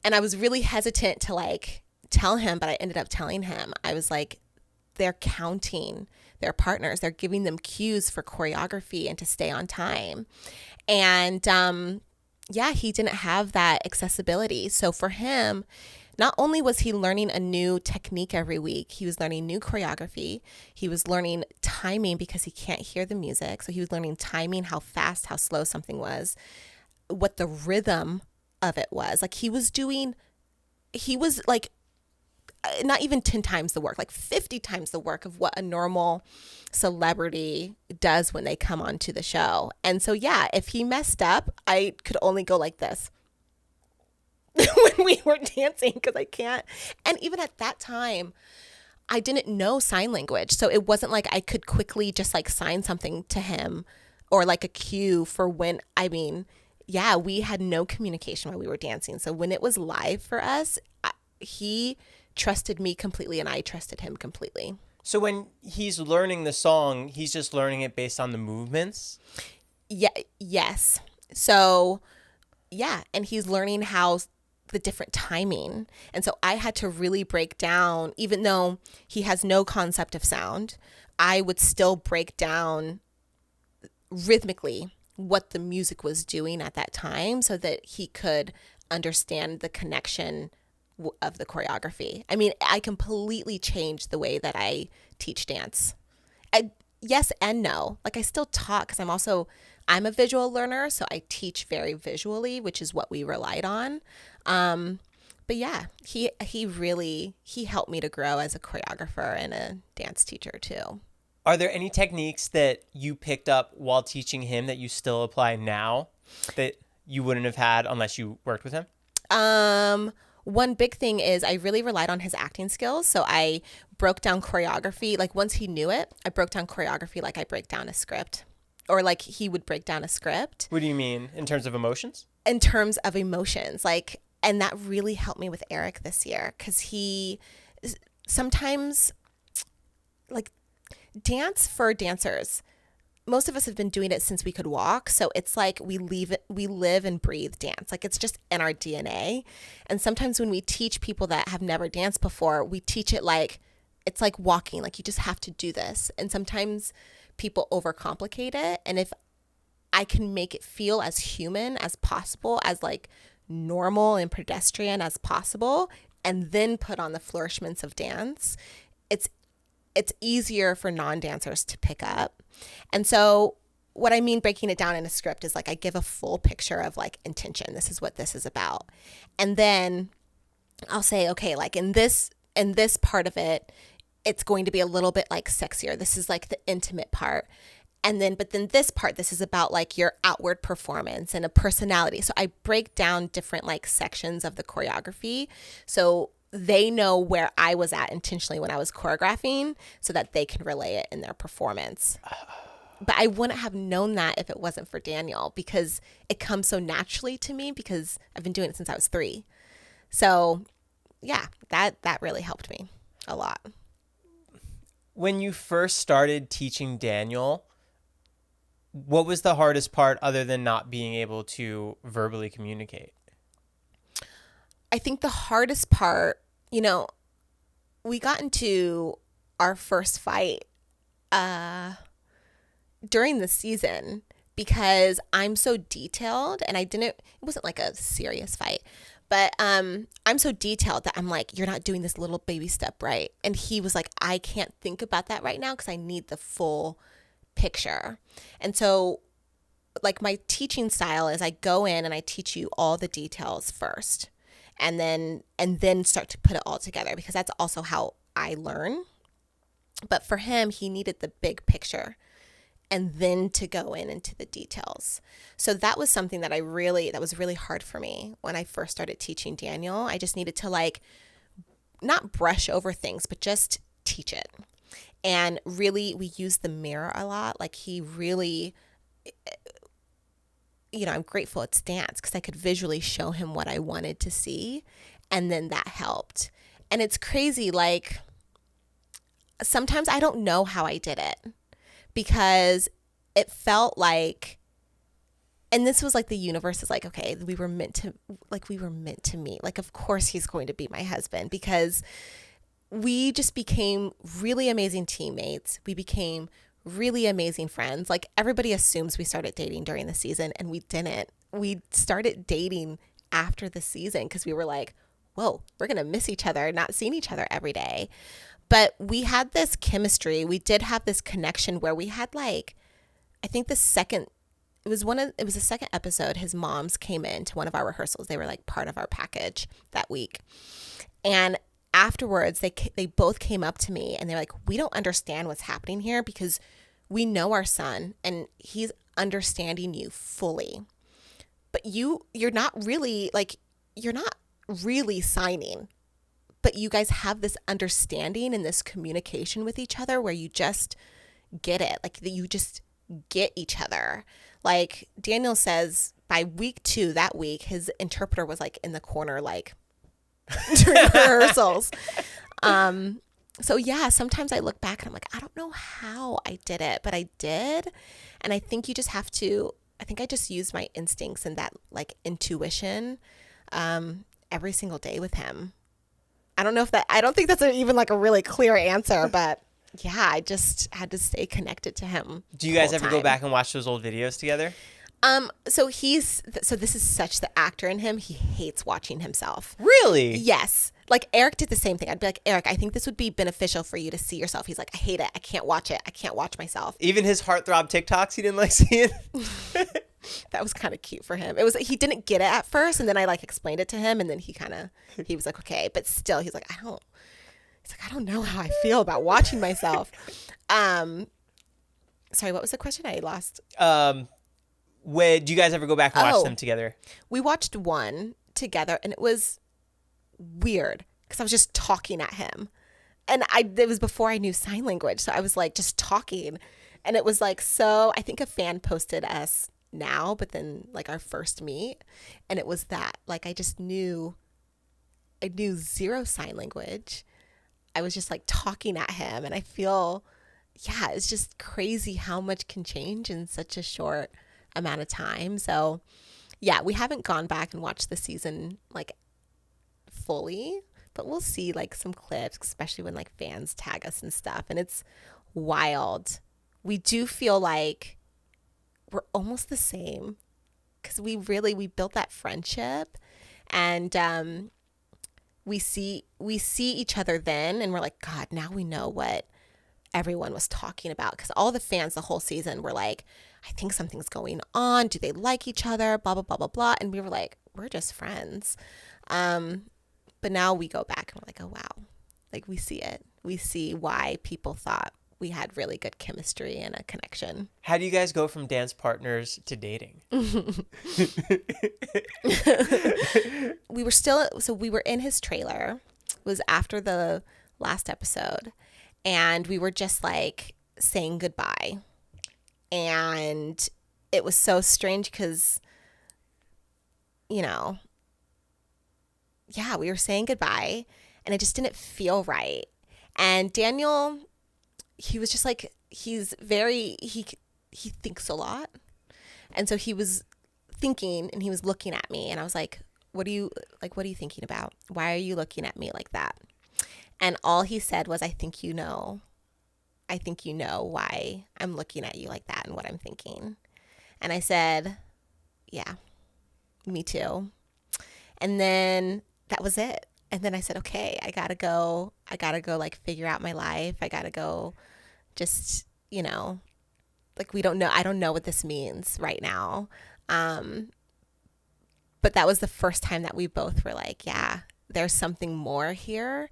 And I was really hesitant to, like, tell him, but I ended up telling him. I was like, they're counting their partners. They're giving them cues for choreography and to stay on time. And he didn't have that accessibility. So for him, not only was he learning a new technique every week, he was learning new choreography. He was learning timing because he can't hear the music. So he was learning timing, how fast, how slow something was, what the rhythm of it was. Like he was like not even 10 times the work, like 50 times the work of what a normal celebrity does when they come onto the show. And so, yeah, if he messed up, I could only go like this when we were dancing because I can't. And even at that time, I didn't know sign language. So it wasn't like I could quickly just like sign something to him or like a cue for when, we had no communication while we were dancing. So when it was live for us, he trusted me completely and I trusted him completely. So when he's learning the song, he's just learning it based on the movements? Yeah. Yes. So, yeah. And he's learning how the different timing. And so I had to really break down, even though he has no concept of sound, I would still break down rhythmically what the music was doing at that time so that he could understand the connection of the choreography. I mean, I completely changed the way that I teach dance. Yes and no. Like I still talk because I'm a visual learner, so I teach very visually, which is what we relied on. But yeah, he helped me to grow as a choreographer and a dance teacher too. Are there any techniques that you picked up while teaching him that you still apply now that you wouldn't have had unless you worked with him? One big thing is I really relied on his acting skills. So I broke down choreography. Like once he knew it, I broke down choreography like I break down a script or like he would break down a script. What do you mean in terms of emotions? In terms of emotions, like, and that really helped me with Eric this year because he sometimes like dance for dancers. Most of us have been doing it since we could walk. So it's like we live and breathe dance. Like it's just in our DNA. And sometimes when we teach people that have never danced before, we teach it like it's like walking, like you just have to do this. And sometimes people overcomplicate it. And if I can make it feel as human as possible, as like normal and pedestrian as possible, and then put on the flourishments of dance, it's easier for non-dancers to pick up. And so what I mean breaking it down in a script is like I give a full picture of like intention. This is what this is about. And then I'll say, okay, like in this part of it, it's going to be a little bit like sexier. This is like the intimate part. But then this part, this is about like your outward performance and a personality. So I break down different like sections of the choreography. So they know where I was at intentionally when I was choreographing so that they can relay it in their performance. But I wouldn't have known that if it wasn't for Daniel because it comes so naturally to me because I've been doing it since I was 3. So yeah, that really helped me a lot. When you first started teaching Daniel, what was the hardest part other than not being able to verbally communicate? I think the hardest part, we got into our first fight during the season because I'm so detailed and it wasn't like a serious fight, but I'm so detailed that I'm like, you're not doing this little baby step right. And he was like, I can't think about that right now because I need the full picture. And so like my teaching style is I go in and I teach you all the details first. And then start to put it all together because that's also how I learn. But for him, he needed the big picture. and then to go into the details. So that was something that was really hard for me when I first started teaching Daniel. I just needed to like not brush over things, but just teach it. And really, we used the mirror a lot. Like he really, I'm grateful it's dance because I could visually show him what I wanted to see. And then that helped. And it's crazy. Like sometimes I don't know how I did it because it felt like, and this was like the universe is like, okay, we were meant to meet. Like, of course he's going to be my husband because we just became really amazing teammates. We became really amazing friends. Like everybody assumes we started dating during the season and we didn't. We started dating after the season because we were like, whoa, we're going to miss each other, not seeing each other every day. But we had this chemistry. We did have this connection where we had like, I think it was the second episode. His moms came in to one of our rehearsals. They were like part of our package that week. And afterwards, they both came up to me and they're like, we don't understand what's happening here because we know our son and he's understanding you fully. But you're not really signing. But you guys have this understanding and this communication with each other where you just get it. Like you just get each other. Like Daniel says by week 2 that week, his interpreter was like in the corner, like during rehearsals. So yeah, sometimes I look back and I'm like, I don't know how I did it, but I did. And I think you just have to, I think I just used my instincts and that like intuition, every single day with him. I don't think that's even like a really clear answer, but yeah, I just had to stay connected to him. Do you guys ever go back and watch those old videos together? So this is such the actor in him. He hates watching himself. Really? Yes. Like Eric did the same thing. I'd be like, Eric, I think this would be beneficial for you to see yourself. He's like, I hate it. I can't watch it. I can't watch myself. Even his heartthrob TikToks he didn't like seeing? That was kind of cute for him. He didn't get it at first, and then I like explained it to him, and then he was like, okay, but still, he's like, I don't know how I feel about watching myself. Sorry, what was the question? I lost. Do you guys ever go back and watch them together? We watched one together, and it was weird because I was just talking at him, and it was before I knew sign language, so I was like just talking, and it was like, so I think a fan posted us now, but then like our first meet, and it was that like I knew zero sign language. I was just like talking at him, and I feel, yeah, it's just crazy how much can change in such a short amount of time. So yeah, we haven't gone back and watched the season like fully, but we'll see like some clips, especially when like fans tag us and stuff, and it's wild. We do feel like we're almost the same because we built that friendship, and we see each other then, and we're like, God, now we know what everyone was talking about, because all the fans the whole season were like, I think something's going on. Do they like each other? Blah, blah, blah, blah, blah. And we were like, we're just friends. But now we go back and we're like, oh, wow. Like we see it. We see why people thought we had really good chemistry and a connection. How do you guys go from dance partners to dating? We were in his trailer. It was after the last episode, and we were just like saying goodbye. And it was so strange because, we were saying goodbye and it just didn't feel right. And Daniel, he was just like, he thinks a lot. And so he was thinking and he was looking at me, and I was like, what are you thinking about? Why are you looking at me like that? And all he said was, I think you know why I'm looking at you like that and what I'm thinking. And I said, yeah, me too. And then that was it. And then I said, okay, I gotta go like figure out my life. I gotta go just, like I don't know what this means right now. But that was the first time that we both were like, yeah, there's something more here.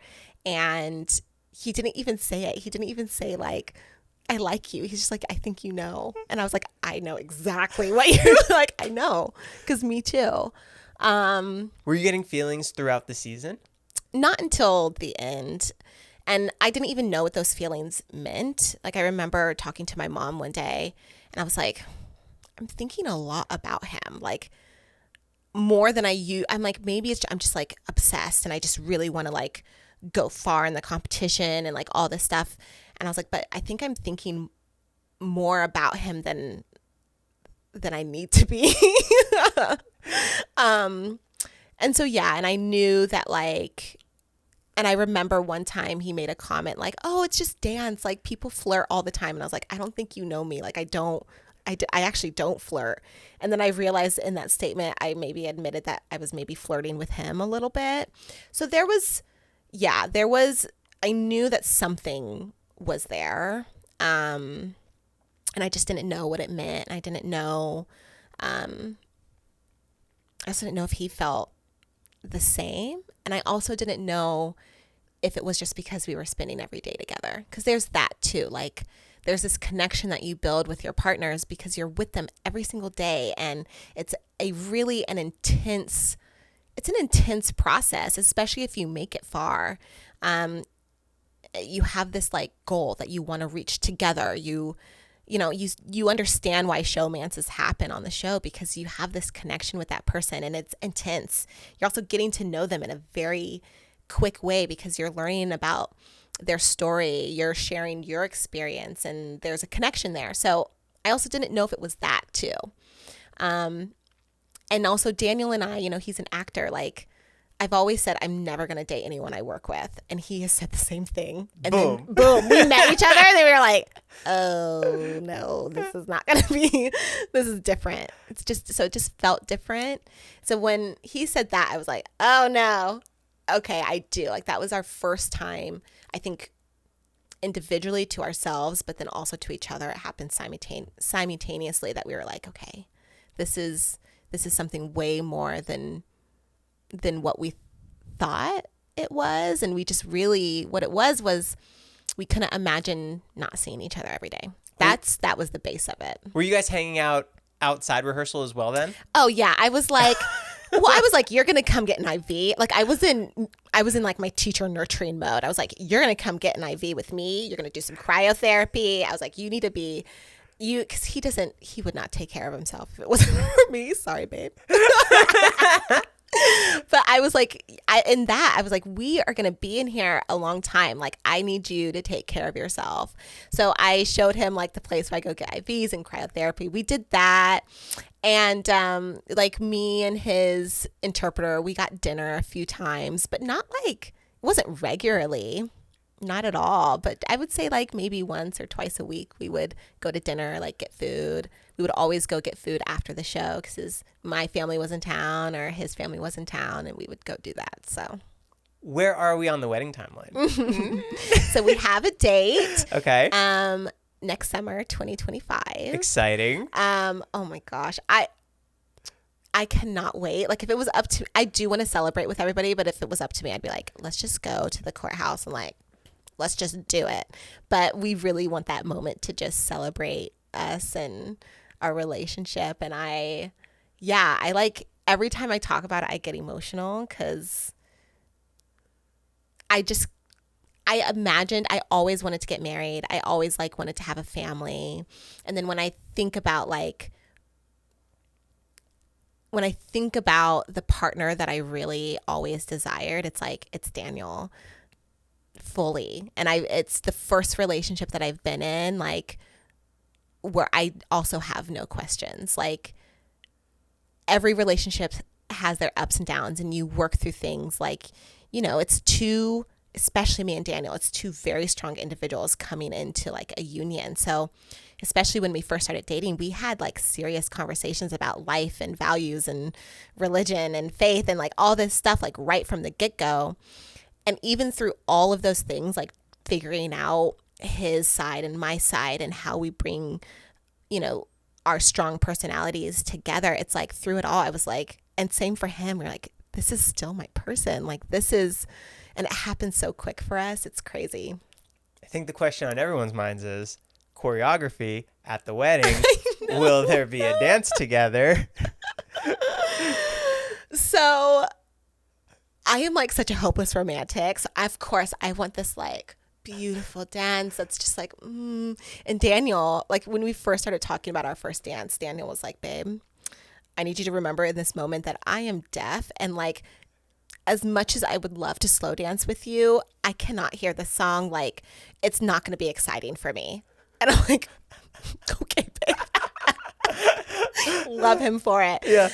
And he didn't even say it. He didn't even say like, I like you. He's just like, I think you know. And I was like, I know exactly what you're like. I know. Because me too. Were you getting feelings throughout the season? Not until the end. And I didn't even know what those feelings meant. Like, I remember talking to my mom one day and I was like, I'm thinking a lot about him. Like, more than I'm like, maybe I'm just like obsessed and I just really want to like go far in the competition and like all this stuff. And I was like, but I think I'm thinking more about him than I need to be. And so, yeah. And I knew that like, and I remember one time he made a comment like, oh, it's just dance. Like, people flirt all the time. And I was like, I don't think you know me. Like, I actually don't flirt. And then I realized in that statement, I maybe admitted that I was maybe flirting with him a little bit. So there was, I knew that something was there. And I just didn't know what it meant. I didn't know, I just didn't know if he felt the same. And I also didn't know if it was just because we were spending every day together. Because there's that too. Like, there's this connection that you build with your partners because you're with them every single day. And it's an intense process, especially if you make it far. You have this like goal that you want to reach together. You understand why showmances happen on the show because you have this connection with that person and it's intense. You're also getting to know them in a very quick way because you're learning about their story, you're sharing your experience, and there's a connection there. So I also didn't know if it was that too. And also Daniel and I, he's an actor. Like, I've always said I'm never going to date anyone I work with. And he has said the same thing. And then boom, we met each other and we were like, oh no, this is not going to be, this is different. It just felt different. So when he said that, I was like, oh no, okay, I do. Like, that was our first time, I think, individually to ourselves, but then also to each other. It happened simultaneously that we were like, okay, this is something way more than what we thought it was. And we just really, what it was we couldn't imagine not seeing each other every day. That was the base of it. Were you guys hanging out outside rehearsal as well then? Oh yeah. I was like, you're going to come get an IV. Like, I was in like my teacher nurturing mode. I was like, you're going to come get an IV with me. You're going to do some cryotherapy. I was like, you need to be because he would not take care of himself if it wasn't for me. Sorry, babe. But I was like, I was like, we are going to be in here a long time. Like, I need you to take care of yourself. So I showed him like the place where I go get IVs and cryotherapy. We did that. And like, me and his interpreter, we got dinner a few times, but not like, it wasn't regularly. Not at all. But I would say like maybe once or twice a week we would go to dinner, like get food. We would always go get food after the show because my family was in town or his family was in town, and we would go do that. So where are we on the wedding timeline? So we have a date. Okay. Next summer, 2025. Exciting. Oh my gosh. I cannot wait. Like, if it was up to, I do want to celebrate with everybody, but if it was up to me, I'd be like, let's just go to the courthouse and like, let's just do it. But we really want that moment to just celebrate us and our relationship. And I like, every time I talk about it, I get emotional because I always wanted to get married. I always like wanted to have a family. And then when I think about the partner that I really always desired, it's Daniel fully. And it's the first relationship that I've been in, like, where I also have no questions. Like, every relationship has their ups and downs, and you work through things. Like, it's two, especially me and Daniel, it's two very strong individuals coming into like a union. So especially when we first started dating, we had like serious conversations about life and values and religion and faith and like all this stuff, like right from the get-go. And even through all of those things, like figuring out his side and my side and how we bring, our strong personalities together, it's like through it all, I was like, and same for him, we're like, this is still my person. Like, this is, and it happens so quick for us. It's crazy. I think the question on everyone's minds is, choreography at the wedding. Will there be a dance together? So I am like such a hopeless romantic. So of course I want this like beautiful dance that's just like, And Daniel, like when we first started talking about our first dance, Daniel was like, babe, I need you to remember in this moment that I am deaf. And like, as much as I would love to slow dance with you, I cannot hear the song. Like, it's not going to be exciting for me. And I'm like, okay, babe. Love him for it. Yeah.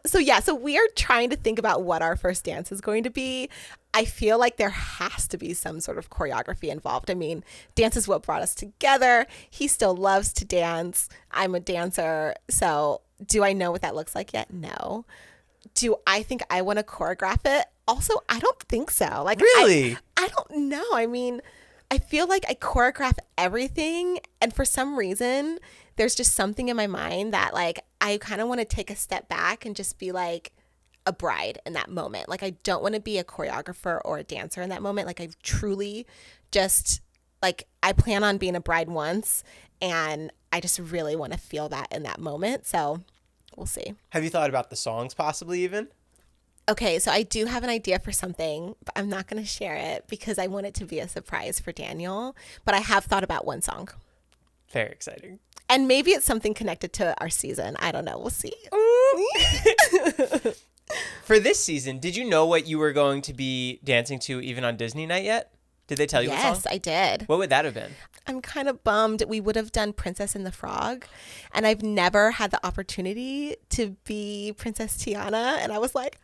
So we are trying to think about what our first dance is going to be. I feel like there has to be some sort of choreography involved. I mean, dance is what brought us together. He still loves to dance. I'm a dancer. So do I know what that looks like yet? No. Do I think I want to choreograph it? Also, I don't think so. Like, really? I don't know. I mean, I feel like I choreograph everything. And for some reason, there's just something in my mind that like, I kind of want to take a step back and just be like a bride in that moment. Like, I don't want to be a choreographer or a dancer in that moment. Like, I truly just like, I plan on being a bride once and I just really want to feel that in that moment. So we'll see. Have you thought about the songs possibly even? Okay, so I do have an idea for something, but I'm not going to share it because I want it to be a surprise for Daniel. But I have thought about one song. Very exciting. And maybe it's something connected to our season. I don't know. We'll see. For this season, did you know what you were going to be dancing to even on Disney Night yet? Did they tell you what song? Yes, I did. What would that have been? I'm kind of bummed. We would have done Princess and the Frog, and I've never had the opportunity to be Princess Tiana, and I was like,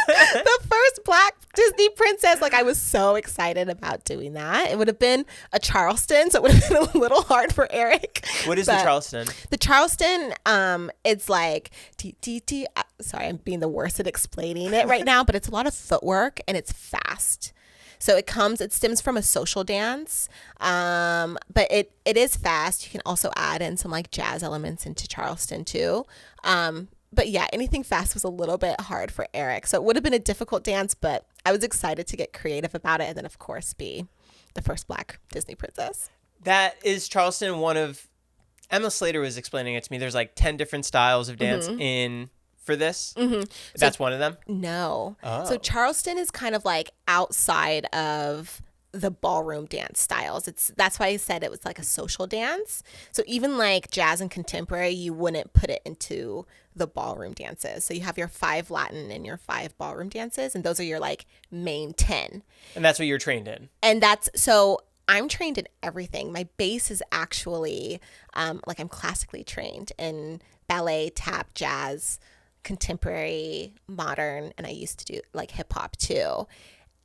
the first Black Disney princess. Like, I was so excited about doing that. It would have been a Charleston, so it would have been a little hard for Eric. What is the Charleston? The Charleston, it's like sorry, I'm being the worst at explaining it right now, but it's a lot of footwork and it's fast. So it stems from a social dance, but it is fast. You can also add in some like jazz elements into Charleston too. But yeah, anything fast was a little bit hard for Eric. So it would have been a difficult dance, but I was excited to get creative about it. And then of course be the first Black Disney princess. That is Charleston. Emma Slater was explaining it to me. There's like 10 different styles of dance for this. Mm-hmm. That's one of them? No. Oh. So Charleston is kind of like outside of the ballroom dance styles. That's why I said it was like a social dance. So even like jazz and contemporary, you wouldn't put it into the ballroom dances. So you have your 5 Latin and your 5 ballroom dances, and those are your like main 10. And that's what you're trained in. And I'm trained in everything. My base is actually like I'm classically trained in ballet, tap, jazz, contemporary, modern, and I used to do like hip hop too.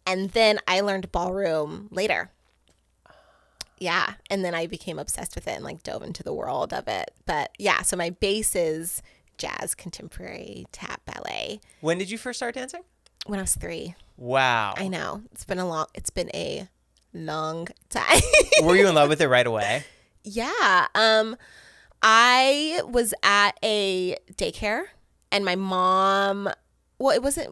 And then I learned ballroom later. Yeah. And then I became obsessed with it and like dove into the world of it. But yeah, so my base is jazz, contemporary, tap, ballet. When did you first start dancing? When I was 3. Wow. I know. It's been a long time. Were you in love with it right away? Yeah. I was at a daycare and my mom, well, was it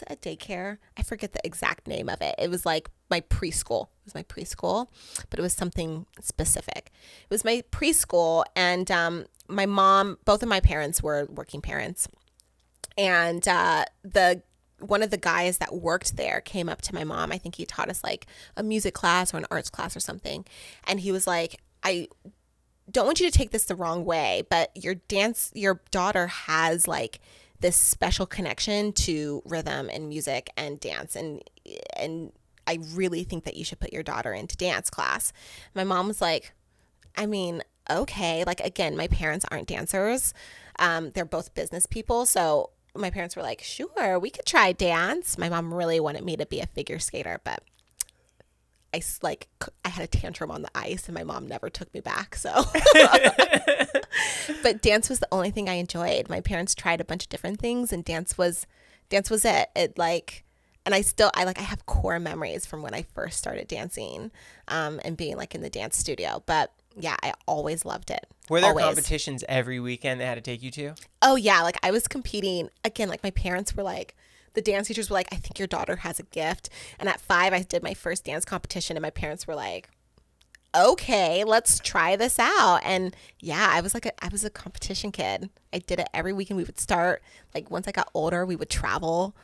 a daycare? I forget the exact name of it. It was like my preschool. It was my preschool, but it was something specific. It was my preschool, and my mom, both of my parents were working parents, and one of the guys that worked there came up to my mom. I think he taught us like a music class or an arts class or something, and he was like, I don't want you to take this the wrong way, but your daughter has like this special connection to rhythm and music and dance, and I really think that you should put your daughter into dance class. My mom was like, I mean, okay. Like, again, my parents aren't dancers. They're both business people. So my parents were like, sure, we could try dance. My mom really wanted me to be a figure skater, but I had a tantrum on the ice and my mom never took me back. So, but dance was the only thing I enjoyed. My parents tried a bunch of different things and dance was it. And I have core memories from when I first started dancing, and being like in the dance studio. But yeah, I always loved it. Were there competitions every weekend they had to take you to? Oh yeah. Like I was competing again, like my parents were like, the dance teachers were like, I think your daughter has a gift. And at 5, I did my first dance competition and my parents were like, okay, let's try this out. And yeah, I was a competition kid. I did it every weekend. We would start, like, once I got older, we would travel.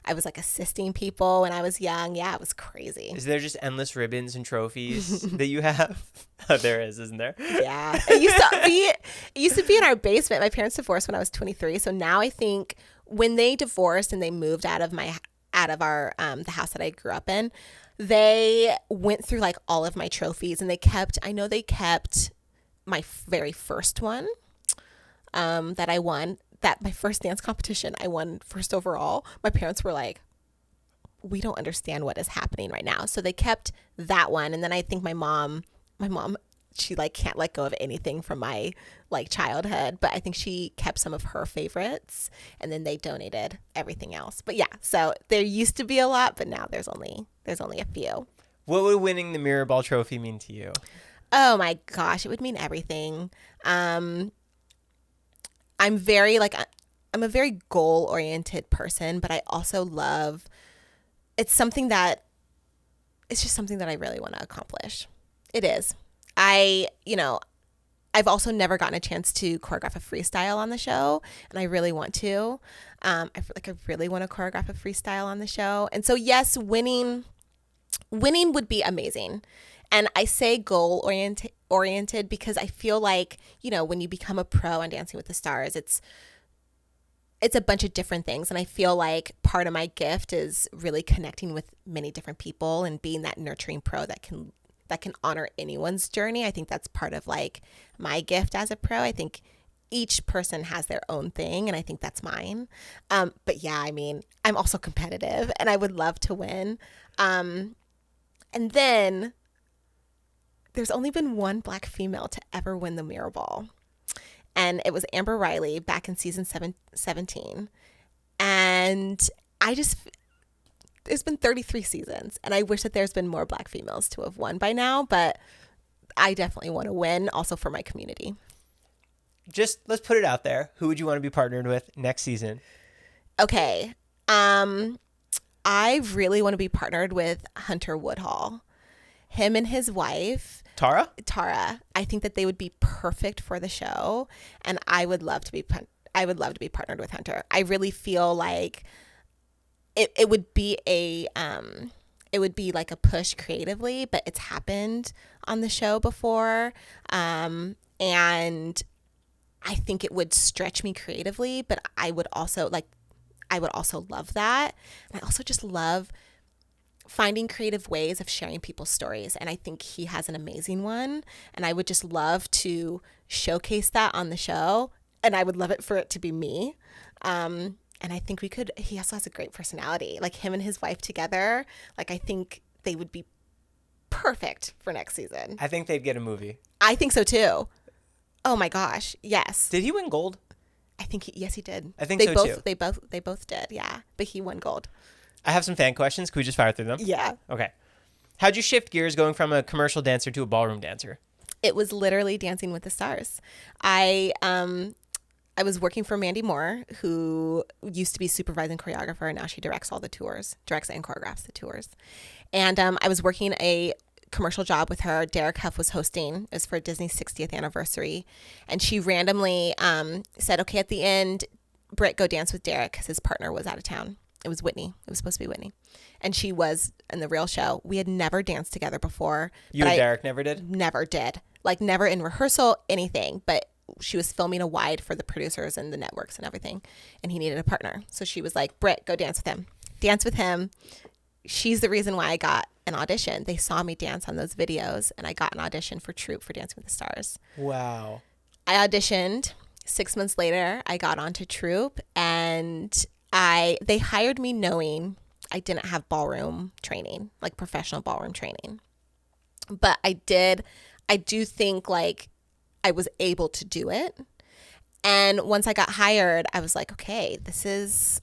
I was like assisting people when I was young. Yeah, it was crazy. Is there just endless ribbons and trophies that you have? Oh, there is, isn't there? Yeah. It used to be in our basement. My parents divorced when I was 23. So now I think when they divorced and they moved out of our the house that I grew up in, they went through like all of my trophies, and they kept my very first one that I won. That my first dance competition, I won first overall. My parents were like, we don't understand what is happening right now. So they kept that one. And then I think my mom, she like can't let go of anything from my like childhood, but I think she kept some of her favorites, and then they donated everything else. But yeah, so there used to be a lot, but now there's only a few. What would winning the Mirror Ball trophy mean to you? Oh my gosh, it would mean everything. I'm a very goal-oriented person, but I also it's just something that I really want to accomplish. It is. I've also never gotten a chance to choreograph a freestyle on the show, and I really want to. I really want to choreograph a freestyle on the show. And so yes, winning would be amazing. And I say goal oriented because I feel like, when you become a pro on Dancing with the Stars, it's a bunch of different things. And I feel like part of my gift is really connecting with many different people and being that nurturing pro that can honor anyone's journey. I think that's part of like my gift as a pro. I think each person has their own thing, and I think that's mine. But yeah, I mean, I'm also competitive, and I would love to win. And then there's only been one Black female to ever win the Mirror Ball, and it was Amber Riley back in season 17. And there's been 33 seasons, and I wish that there's been more Black females to have won by now, but I definitely want to win also for my community. Just let's put it out there. Who would you want to be partnered with next season? Okay. I really want to be partnered with Hunter Woodhall. Him and his wife, Tara. I think that they would be perfect for the show, and I would love to be partnered with Hunter. I really feel like it would be like a push creatively, but it's happened on the show before, and I think it would stretch me creatively, but I would also love that. And I also just love finding creative ways of sharing people's stories. And I think he has an amazing one. And I would just love to showcase that on the show. And I would love it for it to be me. And I think he also has a great personality. Like him and his wife together, like I think they would be perfect for next season. I think they'd get a movie. I think so too. Oh my gosh, yes. Did he win gold? I think yes, he did. I think so too. They both did, yeah. But he won gold. I have some fan questions. Can we just fire through them? Yeah. Okay. How'd you shift gears going from a commercial dancer to a ballroom dancer? It was literally Dancing with the Stars. I was working for Mandy Moore, who used to be supervising choreographer, and now she directs and choreographs the tours. And I was working a commercial job with her. Derek Huff was hosting. It was for Disney's 60th anniversary. And she randomly said, okay, at the end, Britt, go dance with Derek, because his partner was out of town. It was Whitney. It was supposed to be Whitney. And she was in the real show. We had never danced together before. You and Derek never did? Never did. Like never in rehearsal, anything. But she was filming a wide for the producers and the networks and everything. And he needed a partner. So she was like, Britt, go dance with him. Dance with him. She's the reason why I got an audition. They saw me dance on those videos, and I got an audition for Troupe for Dancing with the Stars. Wow. I auditioned. 6 months later, I got onto Troupe, and they hired me knowing I didn't have ballroom training, like professional ballroom training. But I do think like I was able to do it. And once I got hired, I was like, okay, this is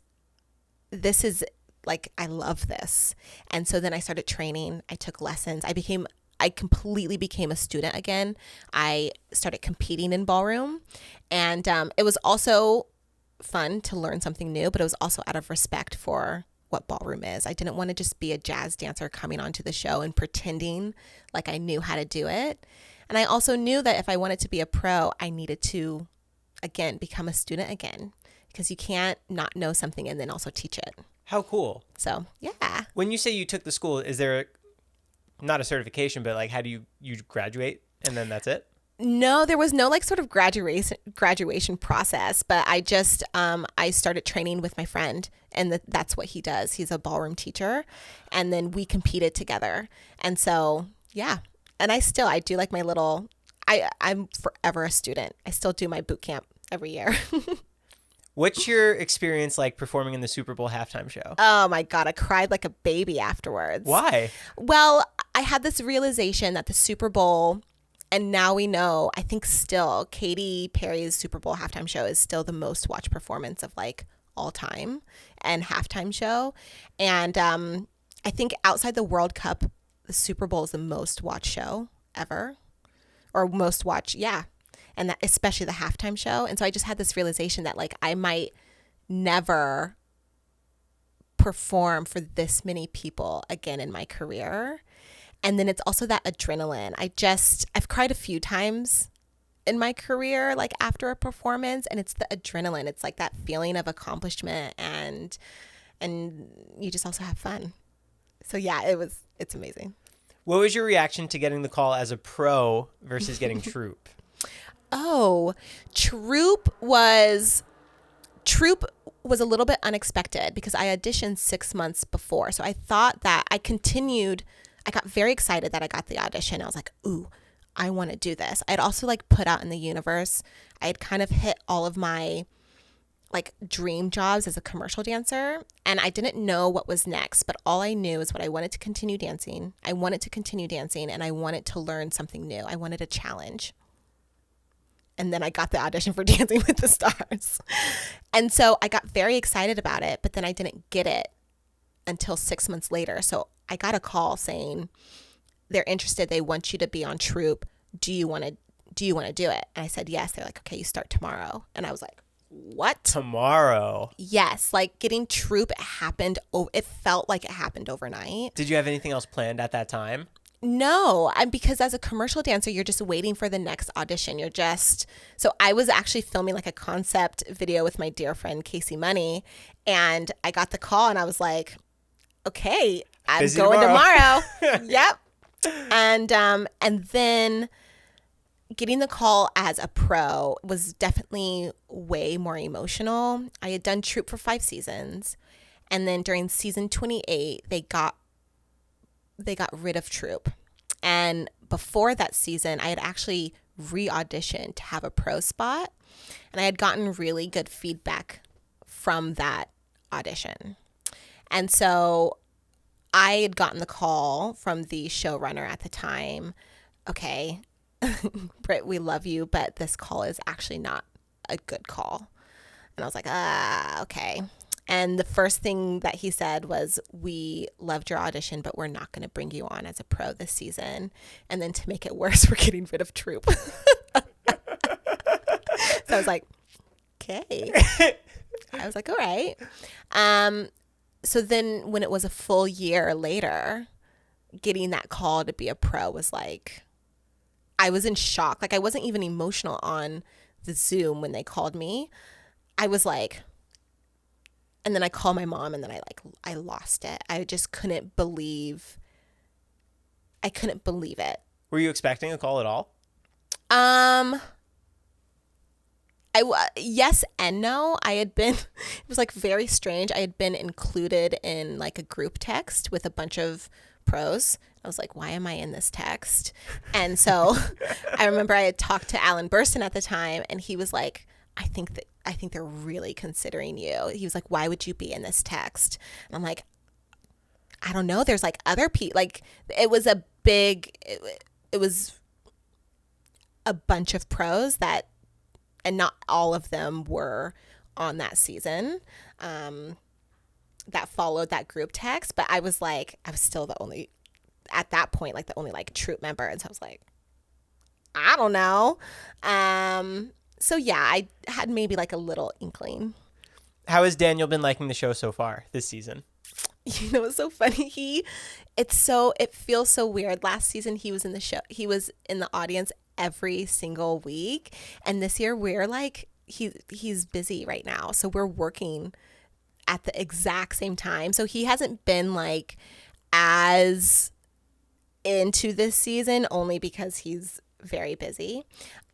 like, I love this. And so then I started training. I took lessons. I completely became a student again. I started competing in ballroom, and it was also fun to learn something new, but it was also out of respect for what ballroom is. I didn't want to just be a jazz dancer coming onto the show and pretending like I knew how to do it. And I also knew that if I wanted to be a pro, I needed to, again, become a student again, because you can't not know something and then also teach it. How cool. So, yeah. When you say you took the school, is there not a certification, but like how do you graduate and then that's it? No, there was no like sort of graduation process, but I just I started training with my friend, and that's what he does. He's a ballroom teacher, and then we competed together. And so, yeah. And I do like my little I'm forever a student. I still do my boot camp every year. What's your experience like performing in the Super Bowl halftime show? Oh my God, I cried like a baby afterwards. Why? Well, I had this realization that the Super Bowl, and now we know, I think still, Katy Perry's Super Bowl halftime show is still the most watched performance of like all time and halftime show. And I think outside the World Cup, the Super Bowl is the most watched show ever, or most watched, yeah. And that, especially the halftime show. And so I just had this realization that like I might never perform for this many people again in my career. And then it's also that adrenaline. I've cried a few times in my career, like after a performance, and it's the adrenaline. It's like that feeling of accomplishment, and you just also have fun. So yeah, it's amazing. What was your reaction to getting the call as a pro versus getting troupe? Oh, Troop was a little bit unexpected because I auditioned 6 months before. So I thought that I got very excited that I got the audition. I was like, ooh, I want to do this. I'd also like put out in the universe. I had kind of hit all of my like dream jobs as a commercial dancer, and I didn't know what was next, but all I knew is what I wanted to continue dancing. I wanted to continue dancing, and I wanted to learn something new. I wanted a challenge. And then I got the audition for Dancing with the Stars. And so I got very excited about it, but then I didn't get it until 6 months later. So I got a call saying they're interested. They want you to be on Troop. Do you want to do it? And I said, yes. They're like, okay, you start tomorrow. And I was like, what? Tomorrow? Yes. Like getting Troop happened. It felt like it happened overnight. Did you have anything else planned at that time? No, because as a commercial dancer, you're just waiting for the next audition. So I was actually filming like a concept video with my dear friend Casey Money, and I got the call and I was like, okay, I'm Busy going tomorrow. Yep. And then getting the call as a pro was definitely way more emotional. I had done Troop for 5 seasons, and then during season 28, they got rid of Troop. And before that season, I had actually re-auditioned to have a pro spot, and I had gotten really good feedback from that audition. And so I had gotten the call from the showrunner at the time, okay, Britt, we love you, but this call is actually not a good call. And I was like, okay. And the first thing that he said was, we loved your audition, but we're not going to bring you on as a pro this season. And then to make it worse, we're getting rid of Troop. So I was like, okay. I was like, all right. So then when it was a full year later, getting that call to be a pro was like, I was in shock. Like I wasn't even emotional on the Zoom when they called me. I was like, and then I called my mom, and then I lost it. I just couldn't believe it. Were you expecting a call at all? Yes and no. It was like very strange. I had been included in like a group text with a bunch of pros. I was like, why am I in this text? And so I remember I had talked to Alan Burstyn at the time, and he was like, I think they're really considering you. He was like, why would you be in this text? And I'm like, I don't know. There's like other people. Like it was a bunch of pros that, and not all of them were on that season that followed that group text. But I was still the only, at that point, like the only like Troop member. And so I was like, I don't know. So yeah, I had maybe like a little inkling. How has Daniel been liking the show so far this season? You know, it's so funny. It feels so weird. Last season, he was in the show. He was in the audience every single week. And this year we're like, he's busy right now. So we're working at the exact same time. So he hasn't been like as into this season only because he's very busy.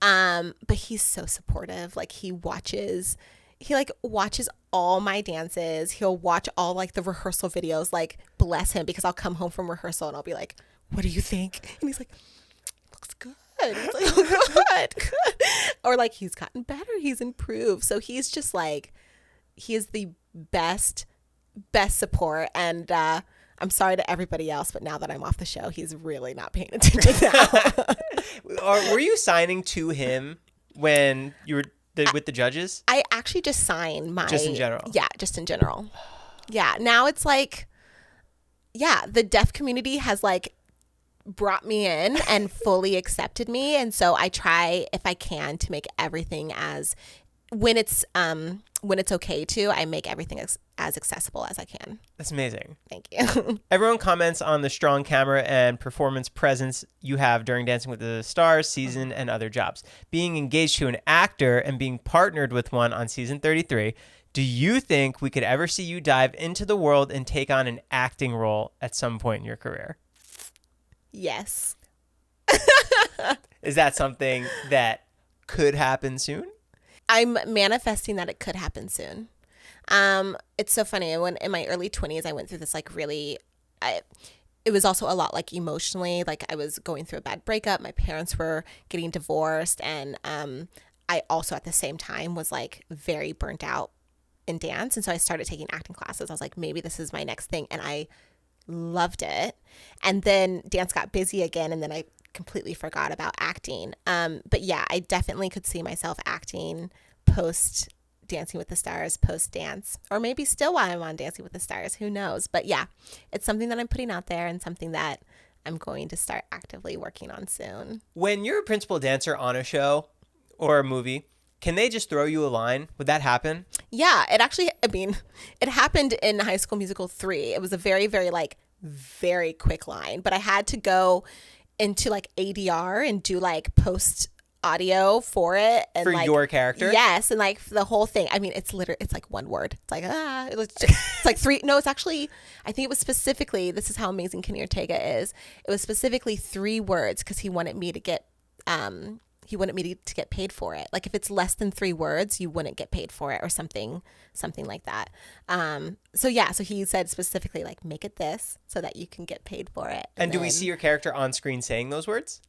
But he's so supportive. Like he watches all my dances. He'll watch all like the rehearsal videos, like bless him, because I'll come home from rehearsal and I'll be like, what do you think? And he's like, looks good. He's like, oh, good. Or like, he's gotten better. He's improved. So he's just like, he is the best support. And I'm sorry to everybody else, but now that I'm off the show, he's really not paying attention now. Were you signing to him when you were with the judges? I actually just signed my... Just in general? Yeah, just in general. Yeah, now it's like, yeah, the deaf community has like brought me in and fully accepted me. And so I try, if I can, to make everything as... When it's okay to, I make everything as accessible as I can. That's amazing. Thank you. Everyone comments on the strong camera and performance presence you have during Dancing with the Stars season and other jobs. Being engaged to an actor and being partnered with one on season 33, do you think we could ever see you dive into the world and take on an acting role at some point in your career? Yes. Is that something that could happen soon? I'm manifesting that it could happen soon. It's so funny. When in my early 20s, I went through this like it was also a lot like emotionally, like I was going through a bad breakup. My parents were getting divorced. And I also at the same time was like very burnt out in dance. And so I started taking acting classes. I was like, maybe this is my next thing. And I loved it. And then dance got busy again. And then I completely forgot about acting. But yeah, I definitely could see myself acting post Dancing with the Stars, post dance, or maybe still while I'm on Dancing with the Stars, who knows? But yeah, it's something that I'm putting out there and something that I'm going to start actively working on soon. When you're a principal dancer on a show or a movie, can they just throw you a line? Would that happen? Yeah, it happened in High School Musical 3. It was a very, very very quick line, but I had to go into like ADR and do like post audio for it and for like your character. Yes, and like the whole thing. I mean, it's like one word. It's like it's like three. No, it's actually, I think it was specifically, this is how amazing Kenny Ortega is. It was specifically 3 words because he wanted me to get paid for it. Like if it's less than 3 words, you wouldn't get paid for it or something like that. So yeah, so he said specifically like make it this so that you can get paid for it. And do we see your character on screen saying those words?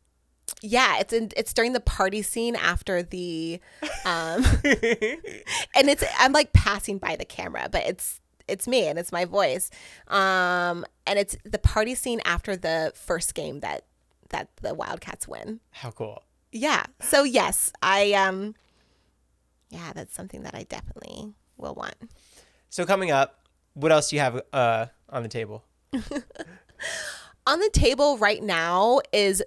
Yeah, it's during the party scene after the and I'm like passing by the camera, but it's me and it's my voice. And it's the party scene after the first game that the Wildcats win. How cool. Yeah. So yes, that's something that I definitely will want. So coming up, what else do you have on the table? On the table right now is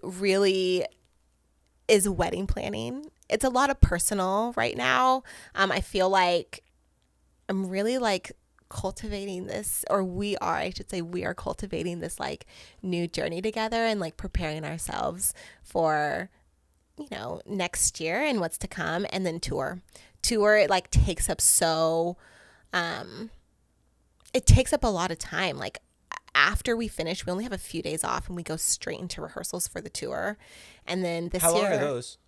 wedding planning. It's a lot of personal right now. I feel like I'm really like cultivating this, or we are cultivating this like new journey together and like preparing ourselves for, next year and what's to come. And then tour, it like takes up it takes up a lot of time. Like after we finish, we only have a few days off and we go straight into rehearsals for the tour. And then this year... How long are those?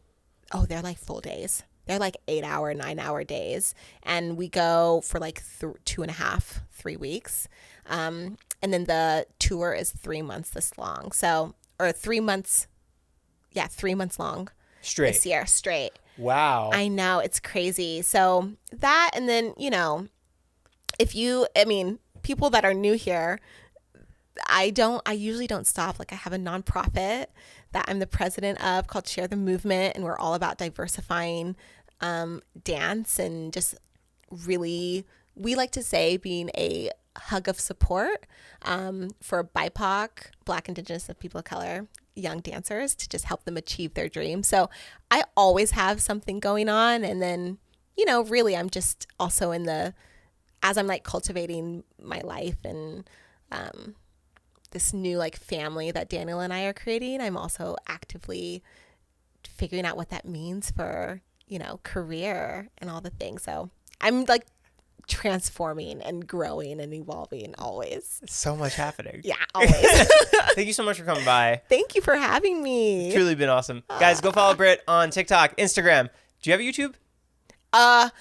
Oh, they're like full days. They're like 8-hour, 9-hour days. And we go for like 2.5, 3 weeks. And then the tour is 3 months this long. So, or 3 months. Yeah, 3 months long. Straight. This year, straight. Wow. I know, it's crazy. So that, and then, people that are new here, I usually don't stop. Like I have a nonprofit that I'm the president of called Share the Movement. And we're all about diversifying dance and just really, we like to say being a hug of support for BIPOC, Black, Indigenous, and people of color, young dancers to just help them achieve their dreams. So I always have something going on. And then, really I'm just also as I'm like cultivating my life and this new like family that Daniel and I are creating. I'm also actively figuring out what that means for, you know, career and all the things. So I'm like transforming and growing and evolving always. So much happening. Yeah, always. Thank you so much for coming by. Thank you for having me. It's truly been awesome. Guys, go follow Britt on TikTok, Instagram. Do you have a YouTube?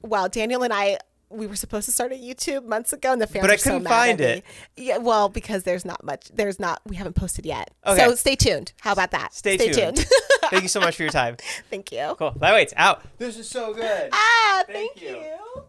Well, Daniel and I, we were supposed to start a YouTube months ago, and the fans But I were so couldn't mad find at it. me. Yeah, well, because we haven't posted yet. Okay. So stay tuned. How about that? Stay tuned. Thank you so much for your time. Thank you. Cool. Lightweights out. This is so good. Thank you.